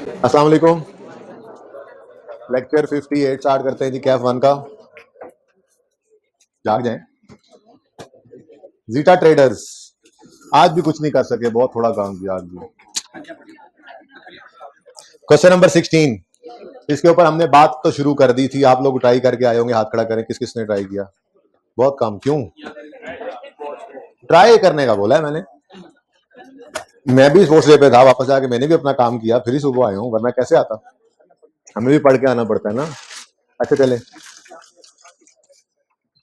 अस्सलाम वालेकुम। Lecture 58 start करते हैं जी। कैफ वन का जाग जाए। जीटा ट्रेडर्स आज भी कुछ नहीं कर सके, बहुत थोड़ा काम किया आज भी। क्वेश्चन नंबर 16, इसके ऊपर हमने बात तो शुरू कर दी थी, आप लोग ट्राई करके आए होंगे। हाथ खड़ा करें, किस किसने ट्राई किया। बहुत काम क्यों ट्राई करने का बोला है मैंने। मैं भी स्पोर्ट्स डे पे था, वापस आके मैंने भी अपना काम किया, फिर ही सुबह आया हूँ, वरना कैसे आता। हमें भी पढ़ के आना पड़ता है ना। अच्छा चले,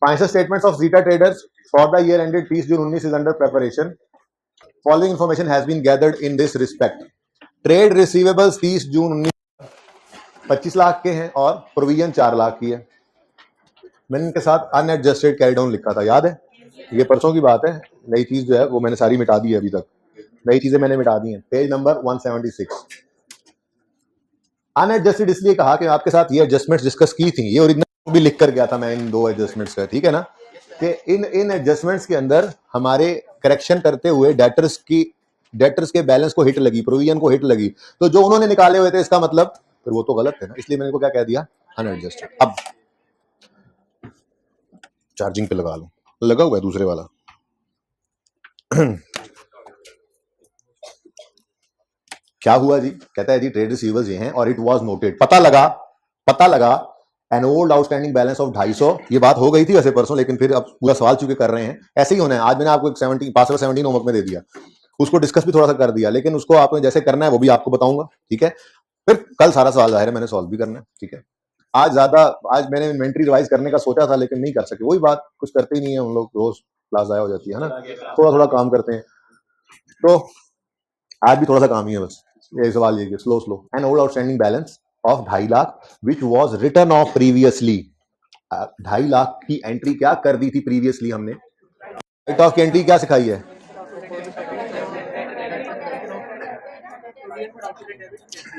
financial statements of Zeta Traders for the year ended 30 June 19 is under preparation. Following information has been gathered in this respect. Trade receivables 30 जून 19 25 लाख के हैं और प्रोविजन 4 लाख की है। मैंने इनके साथ अनएडजस्टेड कैरी डाउन लिखा था, याद है? ये परसों की बात है। नई चीज जो है वो मैंने सारी मिटा दी है, अभी तक नई चीजें मैंने मिटा दी हैं। Page number 176। अनएडजस्टेड इसलिए कहा कि आपके साथ ये एडजस्टमेंट्स डिस्कस की थी, ये ओरिजिनल भी लिख कर गया था मैं इन दो एडजस्टमेंट्स का, ठीक है ना। कि इन एडजस्टमेंट्स के अंदर हमारे करेक्शन करते हुए डेटर्स के बैलेंस को हिट लगी, प्रोविजन को हिट लगी, तो जो उन्होंने निकाले हुए थे इसका मतलब फिर वो तो गलत है ना, इसलिए मैंने को क्या कह दिया, अनएडजस्टेड। अब चार्जिंग पे लगा लो, लगा हुआ है दूसरे वाला। क्या हुआ जी? कहता है जी ट्रेड रिसीवर्स ये हैं और इट वाज नोटेड, पता लगा an old outstanding balance of 250। ये बात हो गई थी वैसे परसों, लेकिन फिर अब पूरा सवाल चुके कर रहे हैं, ऐसे ही होना है। आज मैंने आपको एक 17 पास 17 होमवर्क में दे दिया, उसको डिस्कस भी थोड़ा सा कर दिया, लेकिन उसको आपने जैसे करना है वो भी आपको बताऊंगा, ठीक है। फिर कल सारा सवाल जाहिर है मैंने सॉल्व भी करना है, ठीक है। आज मैंने इन्वेंट्री रिवाइज करने का सोचा था, लेकिन नहीं कर सके। वही बात, कुछ करते ही नहीं है हम लोग, रोज क्लास जाया हो जाती है ना, थोड़ा थोड़ा काम करते हैं, तो आज भी थोड़ा सा काम ही है बस। ये सवाल ये slow an old outstanding balance of 2.5 lakh which was written of previously. 2.5 lakh की एंट्री क्या कर दी थी प्रीवियसली हमने? राइट ऑफ की एंट्री क्या सिखाई है?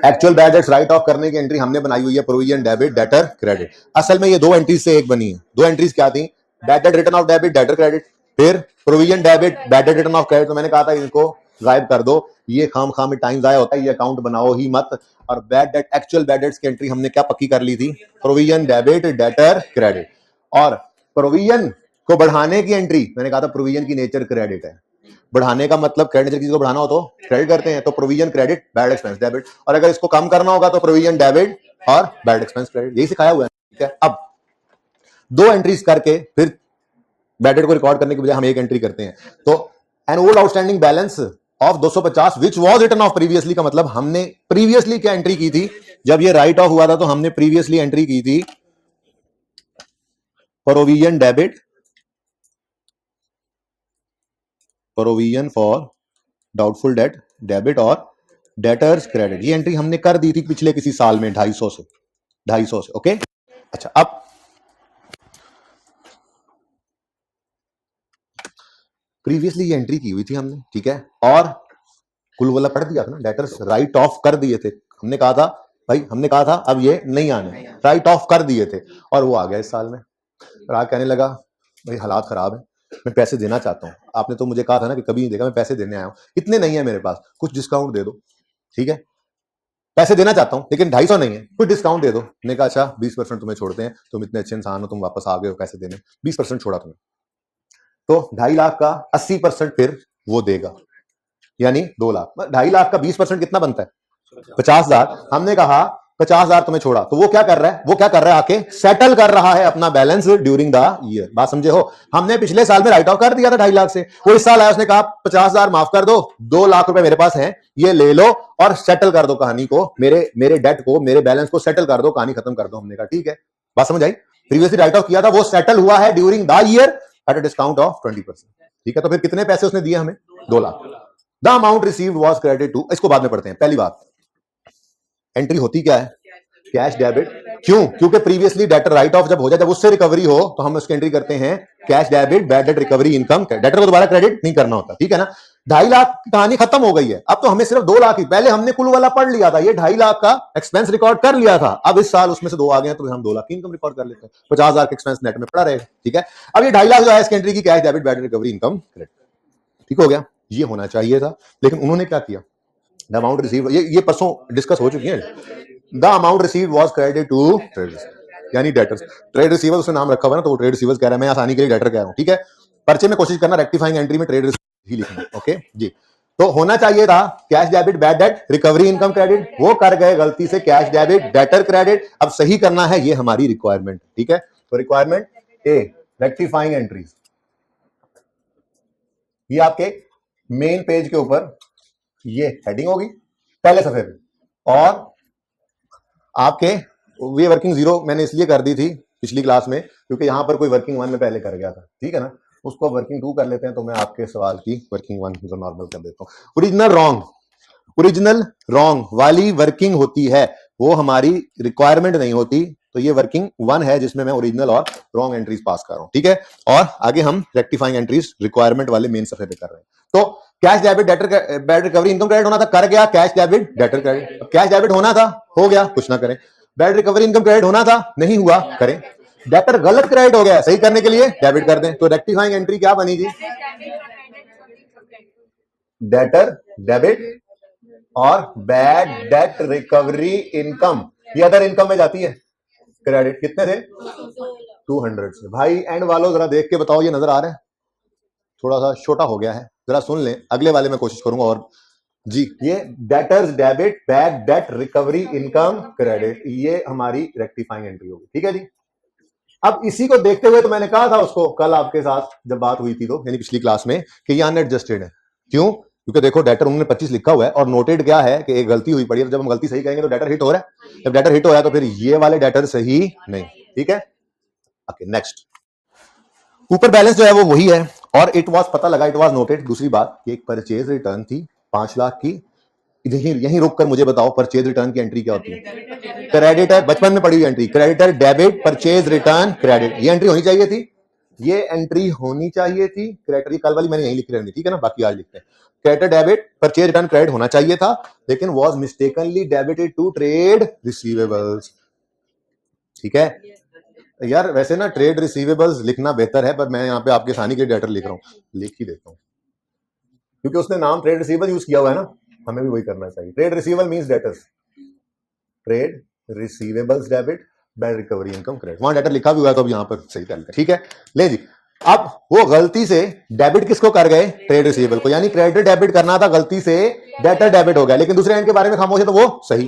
Actual bad debts right of करने की एंट्री हमने बनाई हुई है, प्रोविजन डेबिट डेटर क्रेडिट। असल में ये दो एंट्रीज से एक बनी है। दो एंट्रीज क्या थी? Bad debt written off debit debtor credit, फिर provision debit bad debt written off credit. तो मैंने कहा था इनको गायब कर दो, ये खाम में टाइम जाया होता है, ये अकाउंट बनाओ ही मत। और bad debt, actual bad debts की एंट्री हमने क्या पक्की कर ली थी? Provision debit debtor credit. और प्रोविजन को बढ़ाने की एंट्री मैंने कहा था प्रोविजन की नेचर क्रेडिट है। बढ़ाने का मतलब क्रेडिट चीज को बढ़ाना हो तो क्रेडिट करते हैं, तो provision credit bad expense debit, और अगर इसको कम करना होगा तो प्रोविजन डेबिट और बैड एक्सपेंस क्रेडिट। यही सिखाया हुआ है, ठीक है। अब दो एंट्रीज करके फिर बैड डेट को रिकॉर्ड करने के बजाय हम एक एंट्री करते हैं। तो an old outstanding balance of 250 which was written of previously का मतलब हमने प्रीवियसली क्या एंट्री की थी? जब ये राइट ऑफ हुआ था तो हमने प्रीवियसली एंट्री की थी provision debit, provision for doubtful debt debit और डेटर्स क्रेडिट। ये एंट्री हमने कर दी थी पिछले किसी साल में 250 से, ओके। अच्छा, अब प्रीवियसली ये एंट्री की हुई थी हमने, ठीक है, और कुल वाला पढ़ दिया था ना, डेटर्स राइट ऑफ कर दिए थे। हमने कहा था भाई, हमने कहा था अब ये नहीं आने, राइट ऑफ कर दिए थे, और वो आ गया इस साल में। राज कहने लगा भाई हालात खराब है, मैं पैसे देना चाहता हूँ। आपने तो मुझे कहा था ना कि कभी नहीं देगा, मैं पैसे देने आया हूँ, इतने नहीं है मेरे पास, कुछ डिस्काउंट दे दो, ठीक है। पैसे देना चाहता हूँ लेकिन 250 नहीं है, कुछ डिस्काउंट दे दो। मैंने कहा अच्छा 20% तुम्हें छोड़ते हैं, तुम इतने अच्छे इंसान हो, तुम वापस आ गए हो पैसे देने, 20% छोड़ा तुम्हें, तो 2.5 लाख का 80% फिर वो देगा, यानी 2 लाख। 2.5 लाख का 20% कितना बनता है? 50,000। हमने कहा 50,000 तुम्हें छोड़ा, तो वो क्या कर रहा है? वो क्या कर रहा है? आके सेटल कर रहा है अपना बैलेंस ड्यूरिंग द ईयर। बात समझे हो? हमने पिछले साल में राइट ऑफ कर दिया था 2.5 लाख से, वो इस साल आया, उसने कहा 50,000 माफ कर दो, 2 लाख रुपए मेरे पास हैं, ये ले लो और सेटल कर दो कहानी को, मेरे डेट को, मेरे बैलेंस को सेटल कर दो, कहानी खत्म कर दो। हमने कहा ठीक है, बात समझ आई? प्रीवियसली राइट ऑफ किया था, वो सेटल हुआ है during the year at a discount of 20%, ठीक है। तो फिर कितने पैसे उसने दिए हमें? 2 lakh. The amount received was credited to, इसको बाद में पढ़ते हैं। पहली बात, एंट्री होती क्या है? Cash debit. क्यों? क्योंकि प्रीवियसली डेटर राइट ऑफ जब हो जाए, जब उससे रिकवरी हो, तो हम उसकी एंट्री करते हैं cash debit bad date recovery income. Debtor को दोबारा क्रेडिट नहीं करना होता, ठीक है ना। 2.5 लाख की कहानी खत्म हो गई है, अब तो हमें सिर्फ 2 लाख ही, पहले हमने कुल वाला पढ़ लिया था, ये 2.5 लाख का एक्सपेंस रिकॉर्ड कर लिया था। अब इस साल उसमें से 2 आ गए हैं, तो हम 2 लाख की इनकम रिकॉर्ड कर लेते हैं, 50,000 का एक्सपेंस नेट में पड़ा रहेगा, ठीक है। अब ये 2.5 लाख जो है इसकी एंट्री की cash debit bad recovery income credit, ठीक हो गया। ये होना चाहिए था, लेकिन उन्होंने क्या किया? द अमाउंट रिसीव, ये परसों डिस्कस हो चुकी है। The amount receive was credited to trade, यानी डेटर्स। ट्रेड रिसीवर उसने नाम रखा हुआ ना, तो वो ट्रेड रिसीवर्स कह रहा है, मैं आसानी के लिए डेटर कह रहा हूं, ठीक है। पर्चे में कोशिश करना रेक्टिफाइंग एंट्री में ट्रेड ही लिखना, ओके जी। तो होना चाहिए था cash debit bad date recovery income credit, वो कर गए गलती से कैश डेबिट डेटर क्रेडिट। अब सही करना है, ये हमारी रिक्वायरमेंट, ठीक है। तो रिक्वायरमेंट ए रेक्टिफाइंग एंट्रीज, ये आपके मेन पेज के ऊपर ये हेडिंग होगी पहले सफे पे, और आपके ये वर्किंग जीरो मैंने इसलिए कर दी थी पिछली क्लास में क्योंकि यहां पर कोई वर्किंग वन में पहले कर गया था, ठीक है ना। उसको वर्किंग टू कर लेते हैं, तो मैं आपके सवाल की वर्किंग वन नॉर्मल कर देता हूं। ओरिजिनल रॉन्ग वाली वर्किंग होती है, वो हमारी रिक्वायरमेंट नहीं होती। तो ये वर्किंग वन है जिसमें मैं ओरिजिनल और रॉन्ग एंट्रीज पास कर रहा हूं, ठीक है। और आगे हम रेक्टिफाइंग एंट्रीज रिक्वायरमेंट वाले मेन सफे पे कर रहे हैं। तो cash debit debtor bad recovery income credit होना था, कर गया cash debit debtor credit. Cash debit होना था, हो गया, कुछ ना करें। बैड रिकवरी इनकम क्रेडिट होना था, नहीं हुआ, करें। डेटर गलत क्रेडिट हो गया, सही करने के लिए डेबिट कर दें। तो रेक्टिफाइंग एंट्री क्या बनेगी? डेटर डेबिट और बैड डेट रिकवरी इनकम, ये अदर इनकम में जाती है। क्रेडिट कितने थे? 200 से। भाई एंड वालों जरा देख के बताओ, ये नजर आ रहा है? थोड़ा सा छोटा हो गया है, जरा सुन लें, अगले वाले में कोशिश करूंगा। और जी, ये debtors debit bad date recovery income credit, ये हमारी रेक्टिफाइंग एंट्री होगी, ठीक है जी। अब इसी को देखते हुए तो मैंने कहा था उसको कल आपके साथ जब बात हुई थी, तो यानी पिछली क्लास में, कि ये अनएडजस्टेड है। क्यों? क्योंकि देखो डेटर उन्होंने 25 लिखा हुआ है और नोटेड क्या है कि एक गलती हुई पड़ी है। तो जब हम गलती सही कहेंगे तो डेटर हिट हो रहा है, जब डेटर हिट हो रहा है तो फिर ये वाले डेटर सही नहीं, ठीक है। ओके नेक्स्ट, ऊपर बैलेंस जो है वो वही है, और इट वाज पता लगा, इट वाज नोटेड। दूसरी बात, एक परचेज रिटर्न थी 5 लाख की। यहीं रोक कर मुझे बताओ परचेज रिटर्न की एंट्री क्या होती है? क्रेडिटर, बचपन में पढ़ी हुई entry, creditor debit purchase return credit, ये एंट्री होनी चाहिए थी, ये एंट्री होनी चाहिए थी। क्रेडिटर कल वाली मैंने यहीं लिखी रहनी, ठीक है ना, बाकी आज लिखते हैं। Creditor debit purchase return credit होना चाहिए था, लेकिन was mistakenly debited to trade receivables, ठीक है यार। वैसे ना ट्रेड रिसीवेबल्स लिखना बेहतर है, पर मैं यहाँ पे आपके सानी के डेटर लिख रहा हूँ, लिख ही देता हूँ, क्योंकि उसने नाम ट्रेड रिसीवेबल यूज किया हुआ है ना, हमें भी वही करना चाहिए। Trade receivable means debtors, trade receivables debit bad recovery income credit, वहां डेटर लिखा भी हुआ है, तो अब यहाँ पर सही तरीका, ठीक है। ले जी, अब वो गलती से डेबिट किसको कर गए? ट्रेड रिसीवेबल को, यानी क्रेडिट डेबिट करना था, गलती से डेटर डेबिट हो गया, लेकिन दूसरे एंड के बारे में खामोश है, तो वो सही,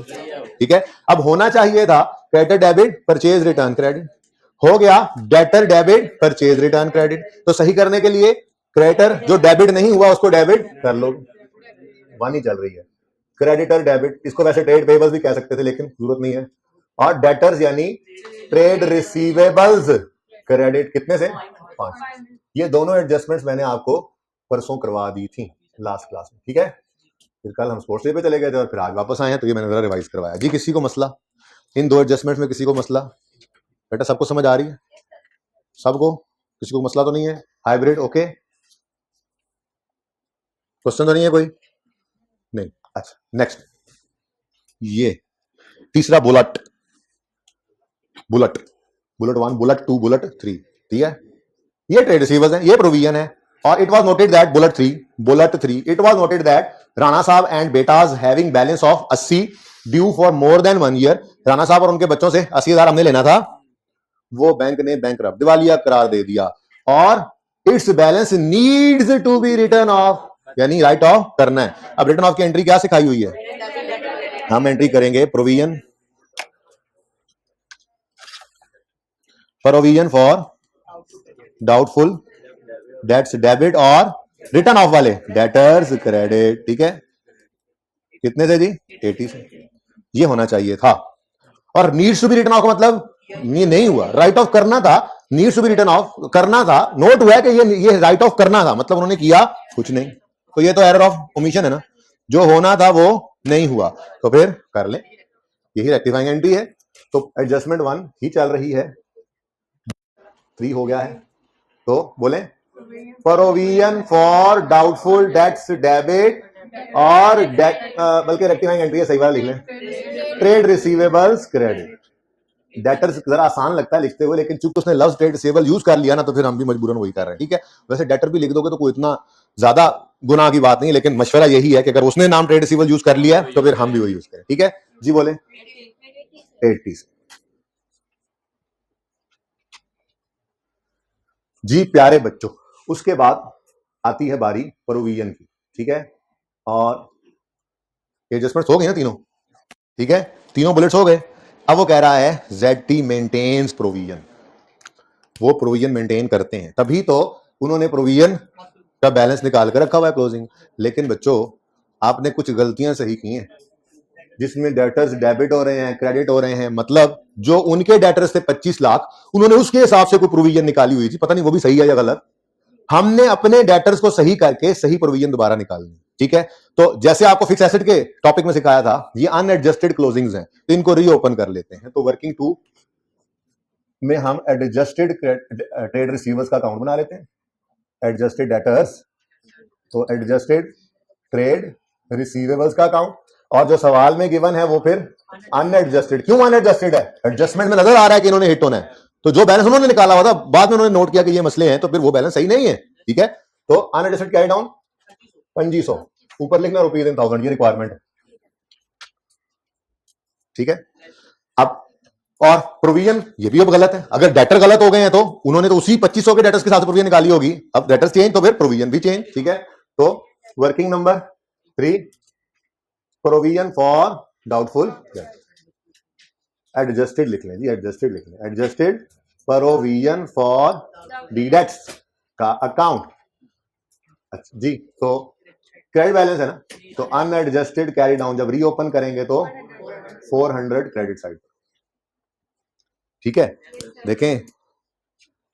ठीक है। अब होना चाहिए था creditor debit purchase return credit, हो गया debtor debit purchase return credit. तो सही करने के लिए क्रेडिटर जो डेबिट नहीं हुआ उसको डेबिट कर लो, वानी चल रही है। क्रेडिटर डेबिट, इसको वैसे ट्रेड पेबल्स भी कह सकते थे, लेकिन जरूरत नहीं है। और डेटर्स यानी ट्रेड रिसीवेबल्स क्रेडिट, कितने से? 5। ये दोनों एडजस्टमेंट्स मैंने आपको परसों करवा दी थी लास्ट क्लास में, ठीक है। फिर कल हम स्पोर्ट्स डे पे चले गए थे और फिर आज वापस आए हैं, तो ये मैंने जरा रिवाइज करवाया जी। किसी को मसला इन दो एडजस्टमेंट्स में? किसी को मसला? बेटा सबको समझ आ रही है? सबको? किसी को मसला तो नहीं है? हाइब्रिड ओके, क्वेश्चन तो नहीं है कोई? नहीं, अच्छा नेक्स्ट, ये तीसरा बुलेट, बुलेट 1, बुलेट 2, बुलेट 3, ठीक है। ये ट्रेड रिसीवर्स है, ये प्रोविजन है। और it was noted that bullet 3 it was noted that Rana साहब एंड बेटाज having balance of 80 due for more than 1 year. Rana साहब और उनके बच्चों से 80,000 हमने लेना था, वो बैंक ने बैंकरप्ट, दिवालिया करार दे दिया, और its balance needs to be return off, यानी राइट ऑफ करना है। अब रिटर्न ऑफ की एंट्री क्या सिखाई हुई है? हम एंट्री करेंगे provision for doubtful debts debit, और रिटर्न ऑफ वाले डेटर्स क्रेडिट, ठीक है। कितने से जी? 80 से। ये होना चाहिए था। और needs to be return off का मतलब ये नहीं हुआ, राइट ऑफ करना था, needs to be return off करना था, नोट हुआ है कि ये राइट ऑफ करना था, मतलब उन्होंने किया कुछ नहीं, तो ये तो एरर ऑफ ओमिशन है ना, जो होना था वो नहीं हुआ, तो फिर कर ले, यही रेक्टिफाइंग एंट्री है। तो एडजस्टमेंट 1 ही चल रही है, 3 हो गया है, तो बोले provision for doubtful debts debit, और बल्कि रेक्टिफाइंग एंट्री है, सही वाला लिख लें, ट्रेड रिसीवेबल्स क्रेडिट। डेटर्स जरा आसान लगता है लिखते हुए, लेकिन चूंकि उसने लव्स ट्रेड रिसीवेबल यूज कर लिया ना, तो फिर हम भी मजबूरन वही कर रहे हैं, ठीक है। वैसे डेटर भी लिख दोगे तो कोई इतना ज्यादा गुनाह की बात नहीं, लेकिन मशवरा यही है कि अगर उसने नाम ट्रेड रिसीवेबल यूज कर लिया है तो फिर हम भी वही यूज करें। ठीक है जी, बोले 80 से। जी प्यारे बच्चों, उसके बाद आती है बारी प्रोविजन की। ठीक है, और एडजस्टमेंट्स हो गई ना तीनों। ठीक है, तीनों बुलेट्स हो गए। अब वो कह रहा है ZT मेंटेन्स प्रोविजन, वो प्रोविजन मेंटेन करते हैं, तभी तो उन्होंने प्रोविजन का बैलेंस निकाल कर रखा हुआ है क्लोजिंग। लेकिन बच्चों आपने कुछ गलतियां सही की हैं, जिसमें डेटर्स डेबिट हो रहे हैं, क्रेडिट हो रहे हैं, मतलब जो उनके डेटर्स थे 25 लाख, उन्होंने उसके हिसाब से कोई प्रोविजन निकाली हुई थी, पता नहीं वो भी सही है या गलत। हमने अपने डेटर्स को सही करके सही प्रोविजन दोबारा निकालनी। ठीक है, तो जैसे आपको फिक्स एसेट के टॉपिक में सिखाया था, ये अनएडजस्टेड क्लोजिंग्स हैं, तो इनको रीओपन कर लेते हैं। तो वर्किंग 2 में हम एडजस्टेड ट्रेड रिसीवर्स का अकाउंट बना लेते हैं, एडजस्टेड डेटर्स, तो एडजस्टेड ट्रेड रिसीवेबल्स का अकाउंट, और जो सवाल में गिवन है वो फिर अनएडजस्टेड। क्यों अनएडजस्टेड है? एडजस्टमेंट में नजर आ रहा है कि इन्होंने हिट होना है, तो जो बैलेंस उन्होंने निकाला हुआ था बाद में उन्होंने नोट किया कि ये मसले हैं, तो फिर वो बैलेंस सही नहीं है। ठीक है, तो अनएडजस्टेड कैरी डाउन 2500, ऊपर लिखना ₹1000, ये रिक्वायरमेंट है। ठीक है, अब और प्रोविजन ये भी अब गलत है। अगर डेटर गलत हो गए हैं तो उन्होंने तो उसी 2500 के डेटर्स के साथ प्रोविजन निकाली होगी, अब डेटर्स चेंज तो फिर प्रोविजन भी चेंज। ठीक है, तो working number 3 provision for doubtful, adjusted लिख लें जी, एडजस्टेड लिख लें, एडजस्टेड प्रोविजन फॉर डीडेट्स का अकाउंट। अच्छा जी, तो क्रेडिट बैलेंस है ना, तो अनएडजस्टेड कैरी डाउन जब रीओपन करेंगे तो 400 क्रेडिट साइड। ठीक है, देखें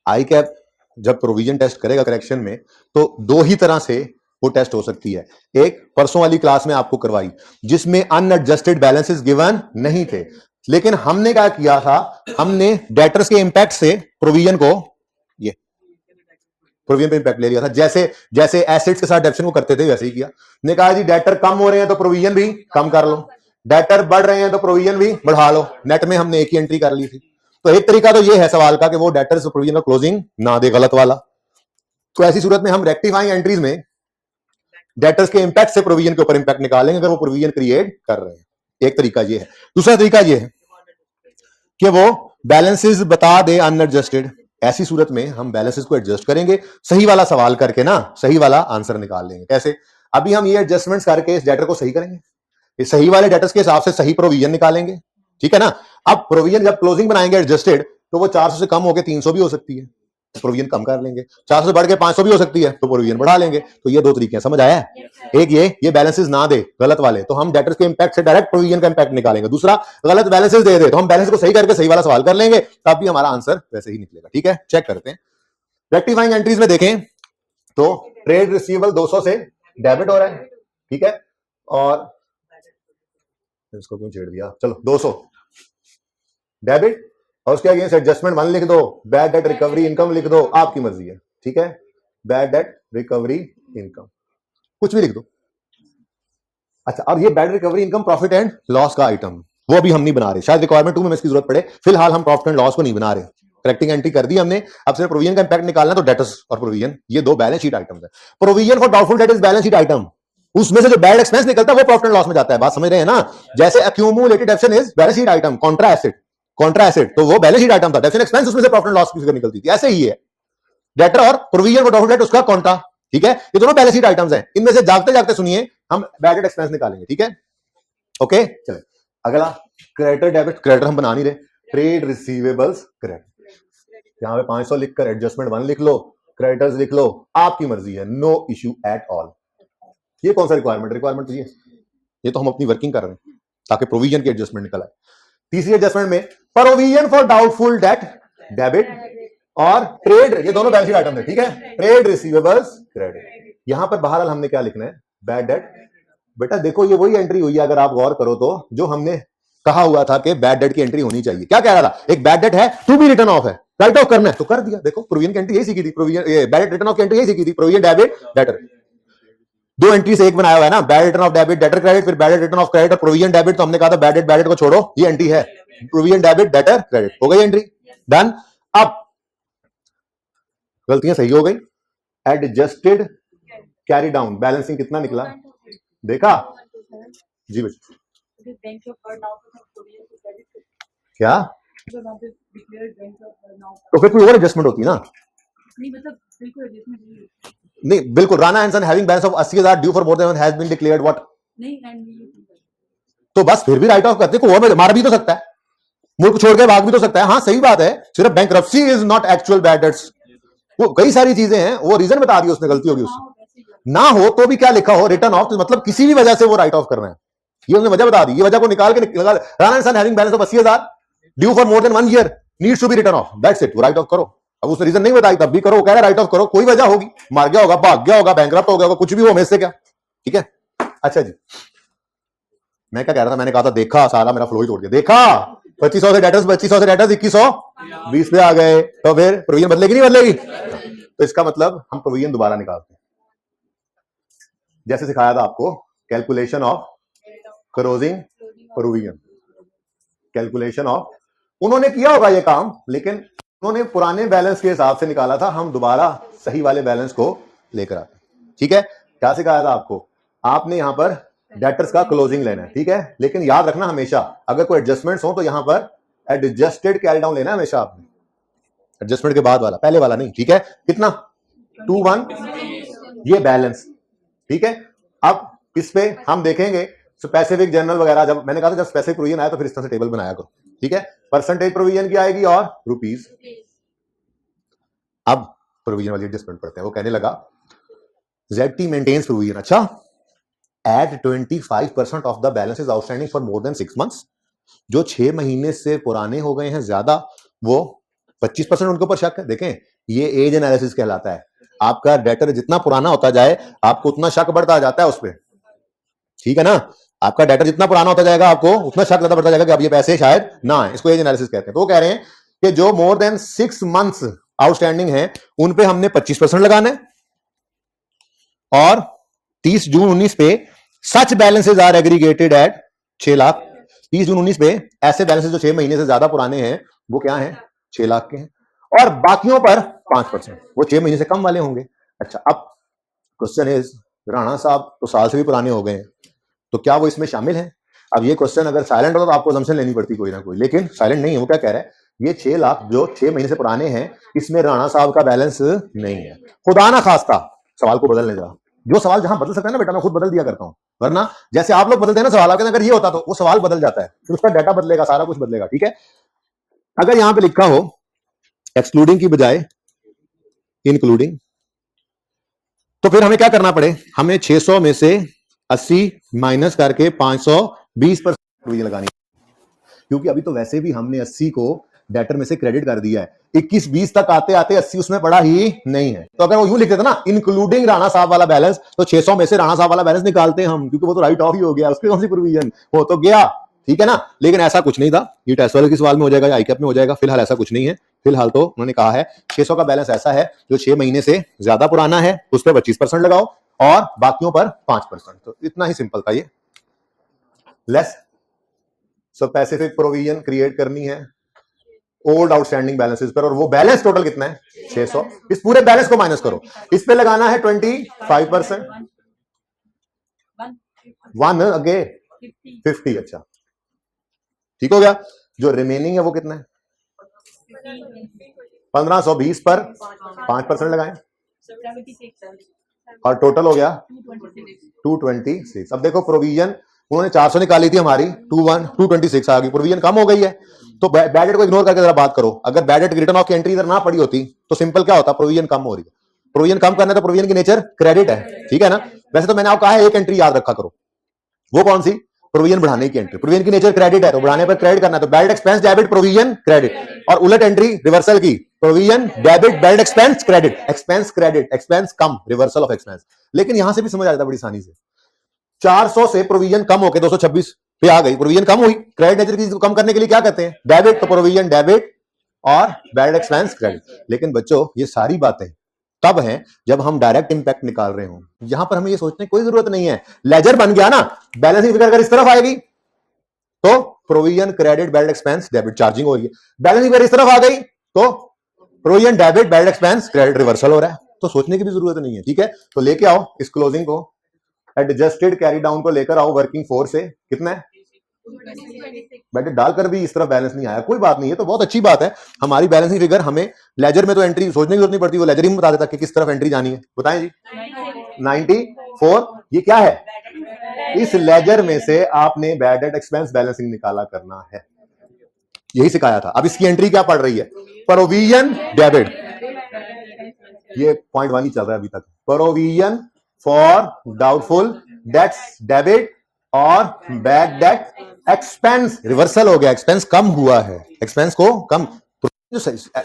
आई कैप जब प्रोविजन टेस्ट करेगा करेक्शन में, तो दो ही तरह से वो टेस्ट हो सकती है। एक परसों वाली क्लास में आपको करवाई, जिसमें अनएडजस्टेड बैलेंसेस गिवन नहीं थे, लेकिन हमने क्या किया था, हमने डेटर्स के इंपैक्ट से प्रोविजन को, ये प्रोविजन पे इंपैक्ट ले लिया था। जैसे जैसे एसेट्स के साथ डेप्शन को करते थे वैसे ही किया। ने कहा जी डेटर कम हो रहे हैं तो प्रोविजन भी कम कर लो, डेटर बढ़ रहे हैं तो प्रोविजन भी बढ़ा लो। नेट में हमने एक ही एंट्री कर ली थी। तो एक तरीका तो ये है सवाल का कि वो डेटर्स प्रोविजन का क्लोजिंग ना दे, गलत वाला। तो ऐसी सूरत में हम रेक्टिफाइंग एंट्रीज में डेटर्स के इंपैक्ट से प्रोविजन के ऊपर इंपैक्ट निकालेंगे अगर वो प्रोविजन क्रिएट कर रहे हैं। एक तरीका ये है। दूसरा तरीका ये है कि वो बैलेंसेस बता दे अनएडजस्टेड, ऐसी सूरत में हम बैलेंसेस को एडजस्ट करेंगे, सही वाला सवाल करके ना सही वाला आंसर निकाल लेंगे। कैसे? अभी हम ये एडजस्टमेंट्स करके इस डेटर को सही करेंगे, इस सही वाले डेटर्स के हिसाब से सही प्रोविजन निकालेंगे। ठीक है ना। अब प्रोविजन जब क्लोजिंग बनाएंगे एडजस्टेड, तो वो 400 से कम होकर 300 भी हो सकती है, तो प्रोविजन कम कर लेंगे। 400 से बढ़ के 500 भी हो सकती है, तो प्रोविजन बढ़ा लेंगे। तो ये दो तरीके हैं, समझ आया? एक ये बैलेंसेस ना दे गलत वाले, तो हम डेटर्स के इंपैक्ट से डायरेक्ट प्रोविजन का इंपैक्ट निकालेंगे। दूसरा गलत बैलेंसेस दे दे तो हम बैलेंस को सही करके सही वाला सवाल कर लेंगे, तब भी हमारा आंसर वैसे ही निकलेगा। ठीक है, चेक करते हैं। रेक्टिफाइंग एंट्रीज में देखें तो ट्रेड रिसीवेबल 200 से डेबिट हो रहा है। ठीक है, और इसको क्यों छेड़ दिया, चलो 200 डेबिट, और उसके अगेंस्ट एडजस्टमेंट 1 लिख दो, बैड डेट रिकवरी इनकम लिख दो, आपकी मर्जी है। ठीक है, बैड डेट रिकवरी इनकम कुछ भी लिख दो। अच्छा, और ये bad recovery income profit and loss का आइटम, वो अभी हम नहीं बना रहे, शायद रिक्वायरमेंट 2 में इसकी जरूरत पड़े। फिलहाल हम प्रॉफिट एंड लॉस को नहीं बना रहे। करेक्टिंग एंट्री कर दी हमने, अब सिर्फ प्रोविजन का इंपैक्ट निकालना। तो डेटर्स और प्रोविजन ये दो बैलेंस शीट आइटम्स है। Provision for doubtful debt is balance sheet item, उसमें से जो बैड एक्सपेंस निकलता है वो प्रॉफिट एंड लॉस में जाता है। बात समझ रहे हैं ना? जैसे accumulated डेप्शन is balance sheet item, Contra asset तो वो बैलेंस शीट आइटम था, डेप्शन एक्सपेंस उसमें से प्रॉफिट एंड लॉस की फिगर निकलती थी। ऐसे ही है डेटर और प्रोविजन फॉर डाउटफुल डेट उसका कॉन्ट्रा। ठीक है, ये दोनों बैलेंस शीट आइटम्स हैं। इनमें से जागते जागते सुनिए हम बैड डेट एक्सपेंस निकालेंगे। ठीक है, ओके चले अगला। क्रेडिटर डेबिट, क्रेडिटर हम बना नहीं रहे। ट्रेड रिसीवेबल्स क्रेडिट, यहां पे 500 लिखकर एडजस्टमेंट 1 लिख लो, क्रेडिटर्स लिख लो, आपकी मर्जी है, नो इश्यू एट ऑल। ये कौन सा रिक्वायरमेंट तो ये तो हम अपनी वर्किंग कर रहे हैं ताकि प्रोविजन की एडजस्टमेंट निकल आए। तीसरी एडजस्टमेंट में provision for doubtful debt debit और ट्रेड, ये दोनों बैलेंस शीट आइटम है। ठीक है, ट्रेड रिसीवेबल्स क्रेडिट। यहां पर बहरहाल हमने क्या लिखना है, बैड डेट। बेटा देखो ये वही एंट्री हुई है, अगर आप गौर करो तो, जो हमने कहा हुआ था कि बैड डेट की एंट्री होनी चाहिए। क्या कह रहा था? एक बैड डेट है, टू बी रिटर्न ऑफ है, राइट ऑफ करना है, तो कर दिया। देखो प्रोविजन की एंट्री यही सीखी थी, provision bad debt written of की एंट्री यही सीखी थी, प्रोविजन डेबिट डेटर, दो एंट्री से एक बनाया हुआ है ना, bad return off debit debtor credit, फिर बैड रिटर्न ऑफ क्रेडिट और प्रोविजन डेबिट। तो हमने कहा था बैड डेट को छोड़ो, ये एंट्री है प्रोविजन डेबिट डेटर क्रेडिट, हो गई एंट्री, डन। अब गलतियां सही हो गई। एडजस्टेड कैरी डाउन, बैलेंसिंग कितना निकला देखा जी बच्चे? क्या तो फिर कोई और एडजस्टमेंट होती है ना? नहीं बिल्कुल, Rana and son having balance of 80,000 due for more than has been declared what, तो बस फिर भी राइट ऑफ करते, को और मार भी तो सकता है, मुल्क छोड़ के भाग भी तो सकता है। हाँ सही बात है, सिर्फ bankruptcy is not actual bad debts, वो कई सारी चीजें हैं, वो रीजन बता दी उसने, गलती होगी उससे ना हो तो भी क्या लिखा हो रिटर्न ऑफ, तो मतलब किसी भी वजह से वो राइट ऑफ कर रहे हैं, ये उसने वजह बता दी, ये वजह को निकाल के Rana and son having balance of 80,000 due for more than 1 year needs to be return off, that's it, write off करो। अब उसने रीजन नहीं बताई तब भी करो, वो कह रहा है राइट ऑफ करो, कोई वजह होगी, मार गया होगा, भाग गया होगा, बैंकरप्ट हो गया होगा, कुछ भी हो में से क्या, ठीक है। अच्छा जी, मैं क्या कह रहा था, मैंने कहा था देखा, सारा मेरा फ्लो ही तोड़ दिया, देखा 2500 से डेटर्स 2120 पे आ गए, तो फिर प्रोविजन बदलेगी नहीं बदलेगी? तो इसका मतलब हम प्रोविजन दोबारा निकालते हैं, जैसे सिखाया था आपको, calculation of closing provision, calculation of, उन्होंने किया होगा ये काम, लेकिन उन्होंने पुराने बैलेंस के हिसाब से निकाला था, हम दोबारा सही वाले बैलेंस को लेकर आते हैं, ठीक है। क्या सिखाया था आपको, आपने यहां पर डेटर्स का क्लोजिंग लेना है, ठीक है, लेकिन याद रखना हमेशा अगर कोई एडजस्टमेंट्स हो तो यहां पर एडजस्टेड कैल डाउन लेना है हमेशा आपने, एडजस्टमेंट के बाद वाला, पहले वाला नहीं, ठीक है। कितना 21, ये बैलेंस, ठीक है। अब इस पे हम देखेंगे स्पेसिफिक जनरल वगैरह, जब मैंने कहा था जब स्पेसिफिक प्रोविजन आया तो फिर इस तरह से टेबल बनाया करो, ठीक है। परसेंटेज प्रोविजन की आएगी और रुपीस। अब प्रोविजन वाली एडजस्टमेंट पढ़ते हैं, वो कहने लगा ZT मेंटेन्स प्रोविजन, अच्छा at 25% of the balance is outstanding for more than 6 months, जो 6 महीने से पुराने हो गए हैं ज्यादा, वो 25% उनके ऊपर शक है। देखें ये एज एनालिसिस कहलाता है, आपका डेटर जितना पुराना होता जाए आपको उतना शक बढ़ता जाता है उस पर, ठीक है ना। आपका डेटर जितना पुराना होता जाएगा आपको उतना शक ज्यादा बढ़ता जाएगा कि अब ये पैसे शायद ना आए, इसको एज एनालिसिस कहते हैं। तो वो कह रहे हैं कि जो मोर देन 6 months आउटस्टैंडिंग है उन पे हमने 25% लगाना है, और 30 जून 19 पे such balances are aggregated at 6 lakh, 30 जून 19 पे ऐसे बैलेंसेज जो 6 महीने से ज्यादा पुराने हैं वो क्या है 6 लाख के हैं, और बाकियों पर 5%, वो 6 महीने से कम वाले होंगे। अच्छा अब क्वेश्चन इज, राणा साहब तो साल से भी पुराने हो गए हैं, तो क्या वो इसमें शामिल है? अब ये क्वेश्चन अगर साइलेंट होता तो आपको असम्पशन लेनी पड़ती कोई ना कोई, लेकिन साइलेंट नहीं है। वो क्या कह रहा है, ये 6 लाख जो 6 महीने से पुराने हैं इसमें राणा साहब का बैलेंस नहीं है। खुदा ना खास्ता सवाल को बदलने जा, जो सवाल जहां बदल सकता है ना बेटा मैं खुद बदल दिया करता हूं, वरना जैसे आप लोग बदलते हैं ना सवाल, आपके अगर ये होता तो वो सवाल बदल जाता है, फिर उसका डाटा बदलेगा, सारा कुछ बदलेगा, ठीक है। अगर यहां पे लिखा हो एक्सक्लूडिंग की बजाय इंक्लूडिंग, तो फिर हमें क्या करना पड़े, हमें 600 में से 80 माइनस करके 520% प्रोविजन लगानी, क्योंकि अभी तो वैसे भी हमने 80 को डेटर में से क्रेडिट कर दिया है, 21-20 तक आते आते 80 उसमें पड़ा ही नहीं है। तो अगर वो यूं लिख देता ना इंक्लूडिंग राणा साहब वाला बैलेंस, तो 600 में से राणा साहब वाला बैलेंस निकालते हैं हम, क्योंकि वो तो राइट ऑफ ही हो गया, उसकी कौन सी प्रोविजन, वो तो गया, ठीक है ना। लेकिन ऐसा कुछ नहीं था, ये टेस्ट वाले के सवाल में हो जाएगा या आईकैप में हो जाएगा, फिलहाल ऐसा कुछ नहीं है। फिलहाल तो उन्होंने कहा है 600 का बैलेंस ऐसा है जो 6 महीने से ज्यादा पुराना है, उस पर 25% लगाओ और बाकियों पर 5%, तो इतना ही सिंपल था ये। लेस स्पेसिफिक प्रोविजन क्रिएट करनी है ओल्ड आउटस्टैंडिंग बैलेंसेस पर, और वो बैलेंस टोटल कितना है 600, इस पूरे बैलेंस को माइनस करो, इस पे लगाना है 25%, 1 अगे 50, अच्छा ठीक हो गया। जो रिमेनिंग है वो कितना है 1520 पर 5% लगाएं और टोटल हो गया 226। अब देखो प्रोविजन उन्होंने 400 निकाली थी, हमारी 226 आ गई, प्रोविजन कम हो गई है। तो बैड डेट को इग्नोर करके जरा बात करो, अगर बैड डेट रिटर्न ऑफ की एंट्री इधर ना पड़ी होती तो सिंपल क्या होता, प्रोविजन कम हो रही है, प्रोविजन कम करना तो प्रोविजन की नेचर क्रेडिट है, ठीक है ना। वैसे तो मैंने आपको कहा है एक एंट्री याद रखा करो, वो कौन सी, प्रोविजन बढ़ाने की एंट्री, प्रोविजन की नेचर क्रेडिट है तो बढ़ाने पर क्रेडिट करना है, तो bad expense debit provision credit, और उलट एंट्री रिवर्सल की, provision debit bad expense credit, expense credit, expense come reversal of expense. लेकिन यहां से भी समझ आ जाता बड़ी आसानी से, 400 से प्रोविजन कम होकर 226 पे आ गई, प्रोविजन कम हुई, क्रेडिट नेचर की कम करने के लिए क्या कहते हैं डेबिट, तो प्रोविजन डेबिट और बैड एक्सपेंस क्रेडिट। लेकिन बच्चों ये सारी बातें तब हैं जब हम डायरेक्ट इंपैक्ट निकाल रहे हो, यहां पर हमें ये सोचने की कोई जरूरत नहीं है। लेजर बन गया ना, बैलेंसिंग फिगर अगर इस तरफ आएगी तो provision credit bad expense debit charging हो रही है, बैलेंसिंग फिगर इस तरफ आ गई तो provision debit bad expense credit reversal हो रहा है, तो सोचने की भी जरूरत नहीं है, ठीक है। तो लेके आओ इस क्लोजिंग को, एडजस्टेड कैरी डाउन को लेकर आओ वर्किंग 4 से, कितना है बेटे, डालकर भी इस तरह बैलेंस नहीं आया, कोई बात नहीं है, तो बहुत अच्छी बात है। हमारी बैलेंसिंग फिगर हमें लेजर में तो एंट्री सोचने की जरूरत नहीं पड़ती, वो लेजर ही बता देता कि किस तरफ एंट्री जानी है। बताएं जी 94, ये क्या है, इस लेजर में से आपने बैड डेट एक्सपेंस बैलेंसिंग निकाला करना है, यही सिखाया था। अब इसकी एंट्री क्या पड़ रही है, प्रोविजन डेबिट, ये पॉइंट 1 ही चल रहा है अभी तक, provision for doubtful debts debit और बैड डेट एक्सपेंस रिवर्सल हो गया, एक्सपेंस कम हुआ है, एक्सपेंस को कम, जो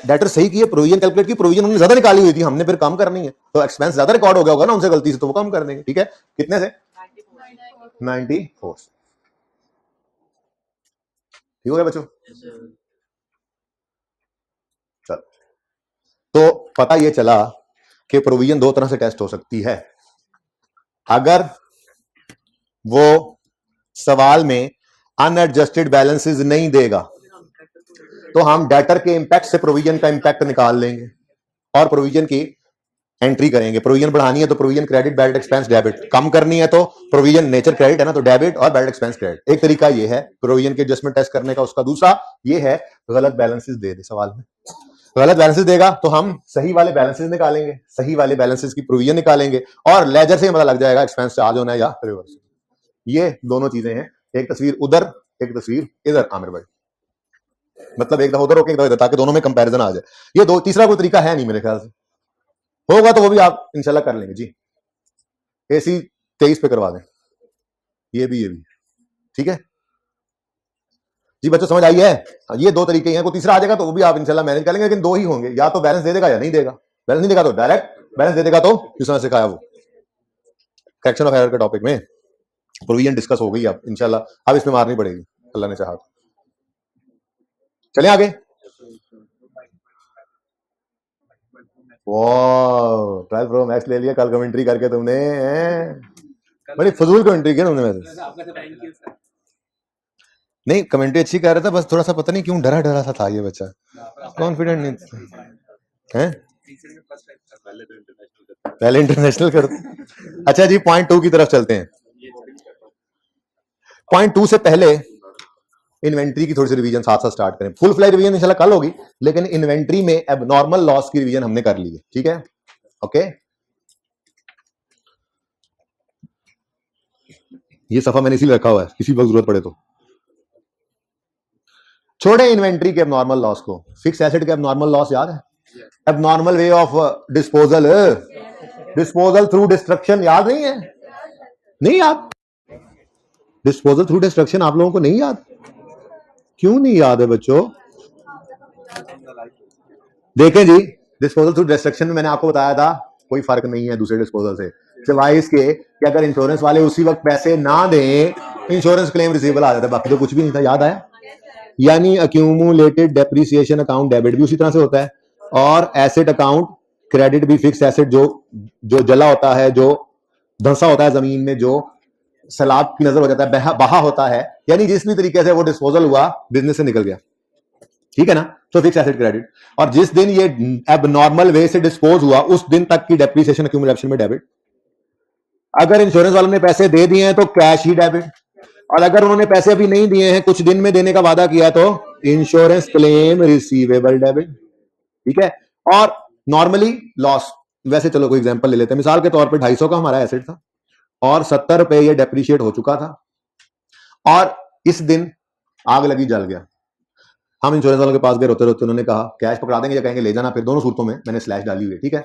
डेटर सही की है, प्रोविजन कैलकुलेट की, प्रोविजन उन्होंने ज्यादा निकाली हुई थी, हमने फिर कम करनी है, तो एक्सपेंस ज्यादा रिकॉर्ड हो गया होगा ना उनसे गलती से, तो वो कम कर देंगे, ठीक है। कितने से 94, ठीक हो गया बच्चों। चल, तो पता ये चला कि प्रोविजन दो तरह से टेस्ट हो सकती है। अगर वो सवाल में अनएडजस्टेड बैलेंसेस नहीं देगा तो हम डेटर के इंपैक्ट से प्रोविजन का इंपैक्ट निकाल लेंगे और प्रोविजन की एंट्री करेंगे। प्रोविजन बढ़ानी है तो provision credit, bad expense debit, कम करनी है तो प्रोविजन नेचर क्रेडिट है ना, तो डेबिट और बैड एक्सपेंस क्रेडिट। एक तरीका ये है प्रोविजन के एडजस्टमेंट टेस्ट करने का। उसका दूसरा ये है गलत बैलेंसेस दे सवाल में, गलत बैलेंसेस देगा तो हम सही वाले बैलेंसेस निकालेंगे, सही वाले बैलेंसेस की प्रोविजन निकालेंगे और लेजर से पता लग जाएगा एक्सपेंस चार्ज होना है या रिवर्स। ये दोनों चीजें हैं, एक तस्वीर उधर एक तस्वीर इधर, आमिर भाई, मतलब एक दफा उधर होके एक दफा इधर, ताकि दोनों में कंपैरिजन आ जाए। ये दो, तीसरा कोई तरीका है नहीं मेरे ख्याल से, होगा तो वो भी आप इंशाल्लाह कर लेंगे जी। AC 23 पे करवा दें, ये भी ठीक है जी बच्चों, समझ आई है। ये दो तरीके हैं, कोई तीसरा आ जाएगा तो वो भी आप इंशाल्लाह मैनेज कर लेंगे, लेकिन दो ही होंगे, या तो बैलेंस दे देगा या नहीं देगा। बैलेंस नहीं देगा तो डायरेक्ट, बैलेंस दे देगा तो जिस तरह सिखाया वो करेक्शन ऑफ एरर के टॉपिक में प्रोविजन डिस्कस हो गई। अब इंशाल्लाह अब इसमें मारनी पड़ेगी, अल्लाह ने चाहा। चले आगे। वाह, 12 प्रो मैक्स ले लिया कल कमेंट्री करके तुमने, बड़ी फजूल कमेंट्री की तुमने। वैसे नहीं, कमेंट्री अच्छी कर रहा था, बस थोड़ा सा पता नहीं क्यों डरा डरा सा था ये बच्चा, कॉन्फिडेंट नहीं है। पहले इंटरनेशनल कर। अच्छा जी, पॉइंट 2 की तरफ चलते हैं। पॉइंट 2 से पहले इन्वेंट्री की थोड़ी सी रिवीजन साथ साथ स्टार्ट करें। फुल फ्लाई रिवीजन इंशाल्लाह कल होगी, लेकिन इन्वेंट्री में एबनॉर्मल लॉस की रिवीजन हमने कर ली है, ठीक है। ओके, ये सफा मैंने इसीलिए रखा हुआ है, किसी वक्त जरूरत पड़े तो। छोड़े इन्वेंट्री के एबनॉर्मल लॉस को, फिक्स एसेट के एबनॉर्मल लॉस याद है, abnormal way of disposal, disposal through destruction, याद नहीं है? नहीं याद, डिस्पोजल थ्रू डिस्ट्रक्शन आप लोगों को नहीं याद? क्यों नहीं याद है बच्चों? देखें जी, डिस्पोजल थ्रू डिस्ट्रक्शन में मैंने आपको बताया था कोई फर्क नहीं है दूसरे डिस्पोजल से, सिवाय इसके कि अगर इंश्योरेंस वाले उसी वक्त पैसे ना दें, इंश्योरेंस क्लेम रिसीवेबल आ जाता है, बाकी तो कुछ भी नहीं था। याद आया? यानी अक्यूमुलेटेड डेप्रिसिएशन अकाउंट डेबिट भी उसी तरह से होता है, और एसेट अकाउंट क्रेडिट भी, फिक्स एसेट जो जला होता है, जो धंसा होता है जमीन में, जो सैलाब की नजर हो जाता है, बहा होता है, यानी जिस भी तरीके से वो डिस्पोजल हुआ बिजनेस से निकल गया, ठीक है ना, तो फिक्स एसेट क्रेडिट। और जिस दिन ये एबनॉर्मल वे से डिस्पोज हुआ उस दिन तक की डेप्रिसिएशन अक्यूमुलेशन में डेबिट। अगर इंश्योरेंस वालों ने पैसे दे दिए हैं तो कैश ही डेबिट, और अगर उन्होंने पैसे अभी नहीं दिए हैं, कुछ दिन में देने का वादा किया, तो इंश्योरेंस क्लेम रिसीवेबल डेबिट, ठीक है। और नॉर्मली लॉस, वैसे चलो कोई एग्जांपल ले लेते हैं, मिसाल के तौर पे 250 का हमारा एसेट था और 70 रुपए ये डेप्रिशिएट हो चुका था, और इस दिन आग लगी, जल गया। हम इंश्योरेंस वालों के पास गए, रोते रोते उन्होंने कहा कैश पकड़ा देंगे या कहेंगे ले जाना, फिर दोनों सूरतों में मैंने स्लैश डाली हुई है, ठीक है।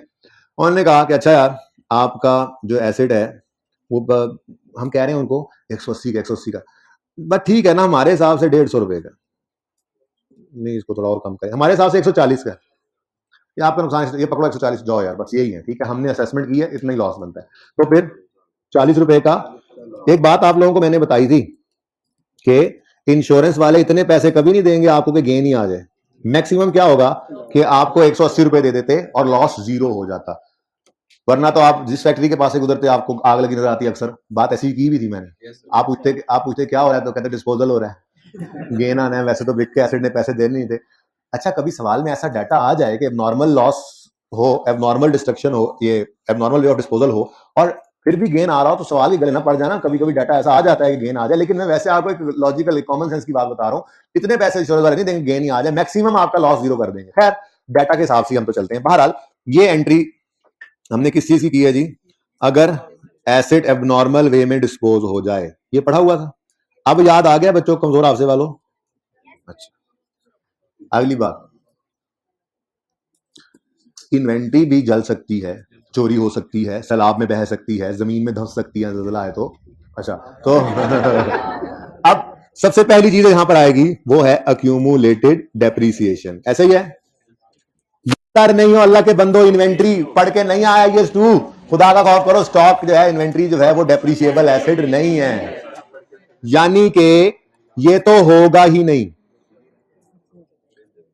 उन्होंने कहा कि अच्छा यार, आपका जो एसेट है वो हम कह रहे हैं उनको 180 का, बट ठीक है ना, हमारे हिसाब से 150 रुपए का, नहीं इसको थोड़ा और कम करें, हमारे हिसाब से 140 का, ये आपका नुकसान, ये पकड़ो 140, जाओ यार, बस यही है, ठीक है, हमने असेसमेंट की है, इतना ही लॉस बनता है, तो फिर 40 रुपए का। एक बात आप लोगों को मैंने बताई थी कि इंश्योरेंस वाले इतने पैसे कभी नहीं देंगे आपको कि गेन ही आ जाए। मैक्सिमम क्या होगा कि आपको 180 रुपए दे देते और लॉस 0 हो जाता, वरना तो आप जिस फैक्ट्री के पास से गुजरते आपको आग लगी नजर आती है अक्सर। बात ऐसी की भी थी मैंने। आप पूछते क्या हो रहा है, तो कहते डिस्पोजल हो रहा है, गेन आना है, वैसे तो बिक के एसेट ने पैसे देने नहीं थे। अच्छा, कभी सवाल में ऐसा डाटा आ जाए कि नॉर्मल लॉस हो, एबनॉर्मल डिस्ट्रक्शन हो, ये एबनॉर्मल वे ऑफ डिस्पोजल हो, और फिर भी गेन आ रहा हो, तो सवाल ही गले ना पड़ जाना। कभी कभी डाटा ऐसा आ जाता है कि गेन आ जाए, लेकिन मैं वैसे आपको एक लॉजिकल कॉमन सेंस की बात बता रहा हूँ। इतने पैसे इंश्योरेंस वाले नहीं देंगे गेन ही आ जाए, मैक्सिमम आपका लॉस जीरो कर देंगे। खैर, डाटा के हिसाब से हम तो चलते हैं। बहरहाल ये एंट्री हमने किस चीज की है जी? अगर एसिड एबनॉर्मल वे में डिस्पोज हो जाए, ये पढ़ा हुआ था। अब याद आ गया बच्चों, कमजोर आपसे वालों? अच्छा, अगली बात, इन्वेंट्री भी जल सकती है, चोरी हो सकती है, सैलाब में बह सकती है, जमीन में धंस सकती है, ज़लज़ला है तो। अच्छा, तो अब सबसे पहली चीज यहां पर आएगी वो है अक्यूमुलेटेड डेप्रीसिएशन। ऐसा ही है? कर नहीं हो अल्लाह के बंदो, इन्वेंट्री पढ़ के नहीं आया ये टू, खुदा का खौफ करो। स्टॉक जो है, इन्वेंट्री जो है, वो डेप्रीशिएबल एसिड नहीं है, यानी कि ये तो होगा ही नहीं।